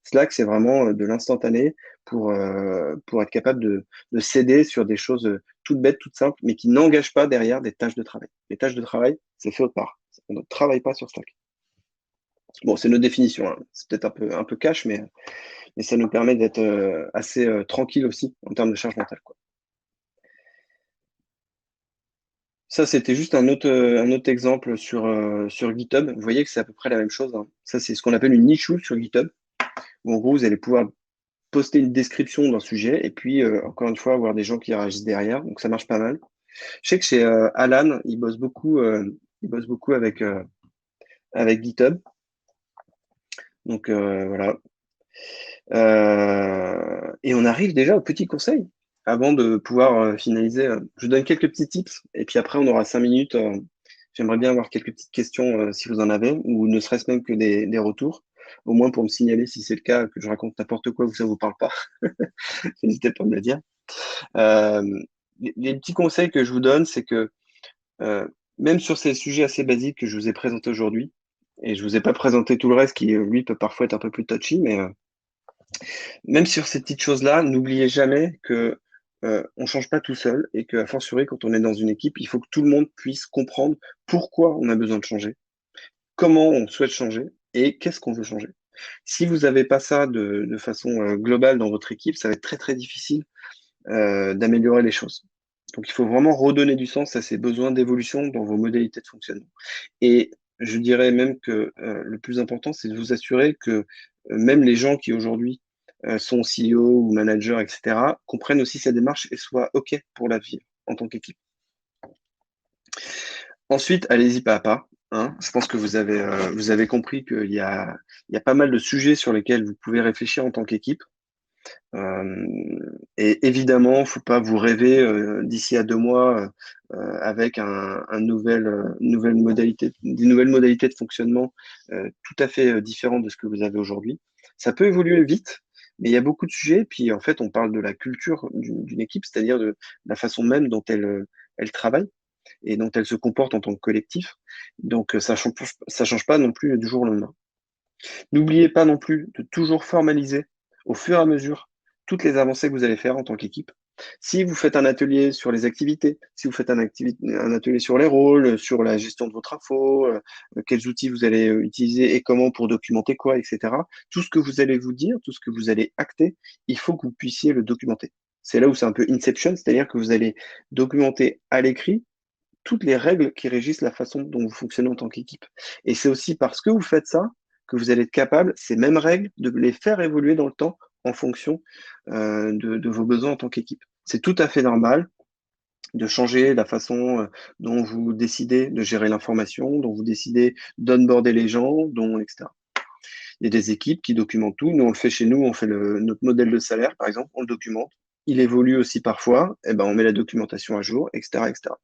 Slack, c'est vraiment de l'instantané pour être capable de s'aider sur des choses toutes bêtes, toutes simples, mais qui n'engagent pas derrière des tâches de travail. Les tâches de travail, c'est fait autre part. On ne travaille pas sur Slack. Bon, c'est notre définition, hein. C'est peut-être un peu cash, mais ça nous permet d'être assez tranquille aussi en termes de charge mentale, quoi. Ça, c'était juste un autre exemple sur GitHub. Vous voyez que c'est à peu près la même chose, hein. Ça, c'est ce qu'on appelle une issue sur GitHub, où en gros, vous allez pouvoir poster une description d'un sujet et puis, encore une fois, avoir des gens qui réagissent derrière. Donc, ça marche pas mal. Je sais que chez Alan, il bosse beaucoup avec GitHub. Donc, voilà. Et on arrive déjà au petit conseil avant de pouvoir finaliser. Je vous donne quelques petits tips et puis après, on aura 5 minutes. J'aimerais bien avoir quelques petites questions si vous en avez ou ne serait-ce même que des retours, au moins pour me signaler si c'est le cas, que je raconte n'importe quoi ou ça vous parle pas. N'hésitez pas à me le dire. Euh, les petits conseils que je vous donne, c'est que même sur ces sujets assez basiques que je vous ai présentés aujourd'hui, et je vous ai pas présenté tout le reste qui, lui, peut parfois être un peu plus touchy, mais même sur ces petites choses-là, n'oubliez jamais que on change pas tout seul et qu'à fortiori, quand on est dans une équipe, il faut que tout le monde puisse comprendre pourquoi on a besoin de changer, comment on souhaite changer et qu'est-ce qu'on veut changer. Si vous n'avez pas ça de façon globale dans votre équipe, ça va être très très difficile d'améliorer les choses. Donc il faut vraiment redonner du sens à ces besoins d'évolution dans vos modalités de fonctionnement. Et je dirais même que le plus important, c'est de vous assurer que même les gens qui aujourd'hui sont CEO ou managers, etc., comprennent aussi cette démarche et soient OK pour la vivre en tant qu'équipe. Ensuite, allez-y pas à pas. Hein. Je pense que vous avez compris qu'il y a pas mal de sujets sur lesquels vous pouvez réfléchir en tant qu'équipe. Et évidemment, il ne faut pas vous rêver d'ici à 2 mois avec des nouvelles modalités de fonctionnement tout à fait différentes de ce que vous avez aujourd'hui. Ça peut évoluer vite, mais il y a beaucoup de sujets. Puis en fait, on parle de la culture d'une équipe, c'est-à-dire de la façon même dont elle travaille et dont elle se comporte en tant que collectif. Donc ça change pas non plus du jour au lendemain. N'oubliez pas non plus de toujours formaliser au fur et à mesure toutes les avancées que vous allez faire en tant qu'équipe. Si vous faites un atelier sur les activités, si vous faites un atelier sur les rôles, sur la gestion de votre info, quels outils vous allez utiliser et comment pour documenter quoi, etc. Tout ce que vous allez vous dire, tout ce que vous allez acter, il faut que vous puissiez le documenter. C'est là où c'est un peu inception, c'est-à-dire que vous allez documenter à l'écrit toutes les règles qui régissent la façon dont vous fonctionnez en tant qu'équipe. Et c'est aussi parce que vous faites ça que vous allez être capable, ces mêmes règles, de les faire évoluer dans le temps en fonction de vos besoins en tant qu'équipe. C'est tout à fait normal de changer la façon dont vous décidez de gérer l'information, dont vous décidez d'onboarder les gens, etc. Il y a des équipes qui documentent tout. Nous, on le fait chez nous, on fait notre modèle de salaire, par exemple, on le documente. Il évolue aussi parfois, et ben on met la documentation à jour, etc., etc.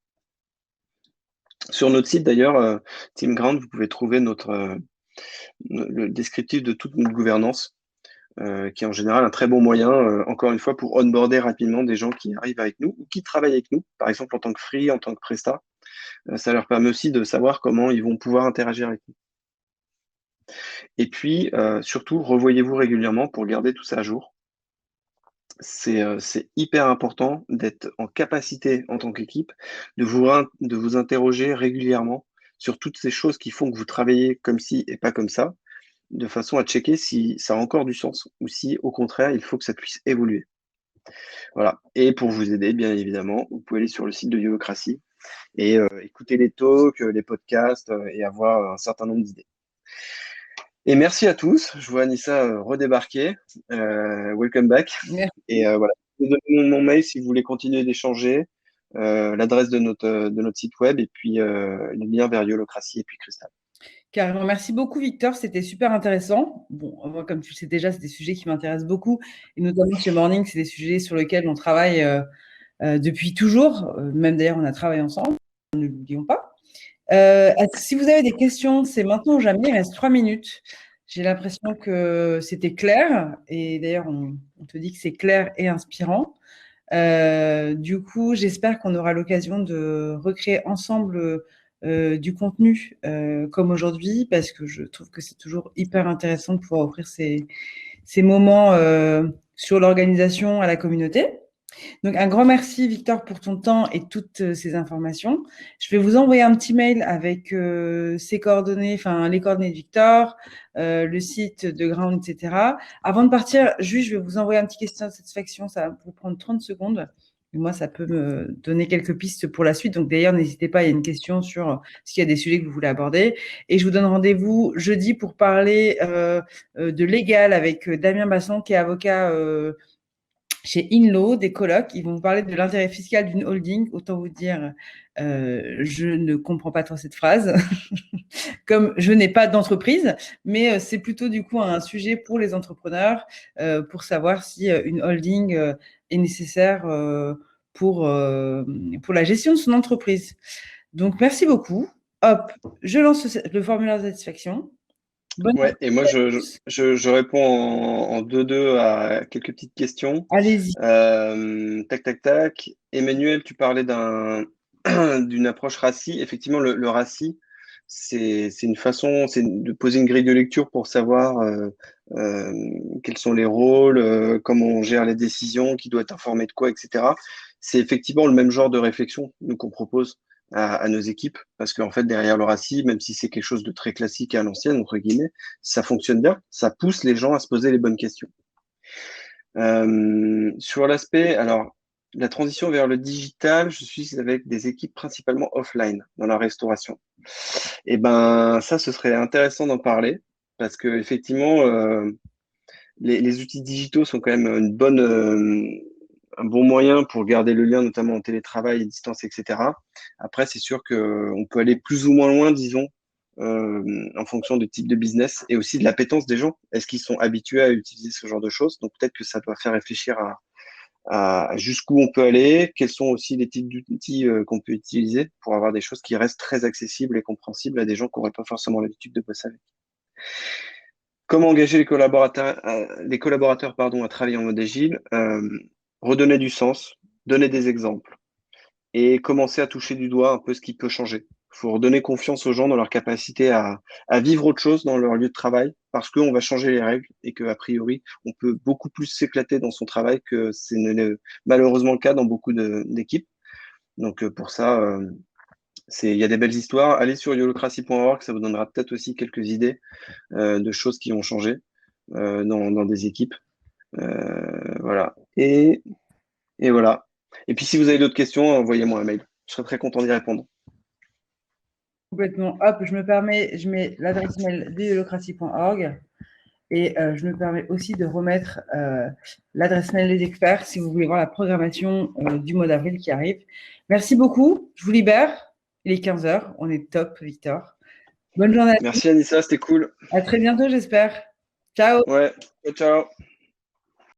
Sur notre site d'ailleurs, TeamGround, vous pouvez trouver le descriptif de toute notre gouvernance, qui est en général un très bon moyen, encore une fois, pour onboarder rapidement des gens qui arrivent avec nous ou qui travaillent avec nous, par exemple en tant que free, en tant que prestat. Ça leur permet aussi de savoir comment ils vont pouvoir interagir avec nous. Et puis, surtout, revoyez-vous régulièrement pour garder tout ça à jour. c'est hyper important d'être en capacité en tant qu'équipe de vous interroger régulièrement sur toutes ces choses qui font que vous travaillez comme ci et pas comme ça, de façon à checker si ça a encore du sens ou si, au contraire, il faut que ça puisse évoluer. Voilà. Et pour vous aider, bien évidemment, vous pouvez aller sur le site de Yolocratie et écouter les talks, les podcasts et avoir un certain nombre d'idées. Et merci à tous. Je vois Anissa redébarquer. Welcome back. Merci. Et voilà. Je vais donner mon mail si vous voulez continuer d'échanger, l'adresse de notre site web et puis le lien vers Yolocratie et puis Cristal. Carrément. Merci beaucoup, Victor. C'était super intéressant. Bon, moi, comme tu le sais déjà, c'est des sujets qui m'intéressent beaucoup. Et notamment chez Morning, c'est des sujets sur lesquels on travaille depuis toujours. Même d'ailleurs, on a travaillé ensemble. Ne l'oublions pas. Si vous avez des questions, c'est maintenant ou jamais. Il reste 3 minutes. J'ai l'impression que c'était clair. Et d'ailleurs, on te dit que c'est clair et inspirant. Du coup, j'espère qu'on aura l'occasion de recréer ensemble du contenu comme aujourd'hui, parce que je trouve que c'est toujours hyper intéressant de pouvoir offrir ces moments sur l'organisation à la communauté. Donc, un grand merci, Victor, pour ton temps et toutes ces informations. Je vais vous envoyer un petit mail avec ses coordonnées, enfin, les coordonnées de Victor, le site de Ground, etc. Avant de partir, juste, je vais vous envoyer un petit questionnaire de satisfaction. Ça va vous prendre 30 secondes. Et moi, ça peut me donner quelques pistes pour la suite. Donc, d'ailleurs, n'hésitez pas, il y a une question sur s'il y a des sujets que vous voulez aborder. Et je vous donne rendez-vous jeudi pour parler de légal avec Damien Basson, qui est avocat chez Inlaw, des colocs. Ils vont vous parler de l'intérêt fiscal d'une holding. Autant vous dire, je ne comprends pas trop cette phrase, comme je n'ai pas d'entreprise, mais c'est plutôt du coup un sujet pour les entrepreneurs, pour savoir si une holding est nécessaire pour la gestion de son entreprise. Donc, merci beaucoup. Hop, je lance le formulaire de satisfaction. Bonne Ouais, et moi, journée à tous. je réponds en 2-2 à quelques petites questions. Allez-y. Tac, tac, tac. Emmanuel, tu parlais d'une approche RACI. Effectivement, le RACI, c'est une façon, c'est de poser une grille de lecture pour savoir quels sont les rôles, comment on gère les décisions, qui doit être informé de quoi, etc. C'est effectivement le même genre de réflexion nous qu'on propose à nos équipes, parce qu'en fait, derrière le RACI, même si c'est quelque chose de très classique et à l'ancienne, entre guillemets, ça fonctionne bien, ça pousse les gens à se poser les bonnes questions. Sur l'aspect, alors, la transition vers le digital, je suis avec des équipes principalement offline dans la restauration. Et ben, ça, ce serait intéressant d'en parler parce que effectivement, les outils digitaux sont quand même un bon moyen pour garder le lien, notamment en télétravail, à distance, etc. Après, c'est sûr qu'on peut aller plus ou moins loin, disons, en fonction du type de business et aussi de l'appétence des gens. Est-ce qu'ils sont habitués à utiliser ce genre de choses? Donc peut-être que ça doit faire réfléchir à jusqu'où on peut aller, quels sont aussi les types d'outils qu'on peut utiliser pour avoir des choses qui restent très accessibles et compréhensibles à des gens qui n'auraient pas forcément l'habitude de bosser avec. Comment engager les collaborateurs pardon, à travailler en mode agile? Redonner du sens, donner des exemples et commencer à toucher du doigt un peu ce qui peut changer. Il faut redonner confiance aux gens dans leur capacité à vivre autre chose dans leur lieu de travail parce qu'on va changer les règles et qu'a priori, on peut beaucoup plus s'éclater dans son travail que c'est malheureusement le cas dans beaucoup d'équipes. Donc pour ça, il y a des belles histoires. Allez sur yolocracy.org, ça vous donnera peut-être aussi quelques idées de choses qui ont changé dans des équipes. Voilà. Et voilà. Et puis si vous avez d'autres questions, envoyez-moi un mail. Je serai très content d'y répondre. Complètement. Hop, je mets l'adresse mail de yolocratie.org et je me permets aussi de remettre l'adresse mail des experts si vous voulez voir la programmation du mois d'avril qui arrive. Merci beaucoup. Je vous libère. Il est 15h. On est top, Victor. Bonne journée à tous. Merci Anissa, c'était cool. À très bientôt, j'espère. Ciao. Ouais, ciao.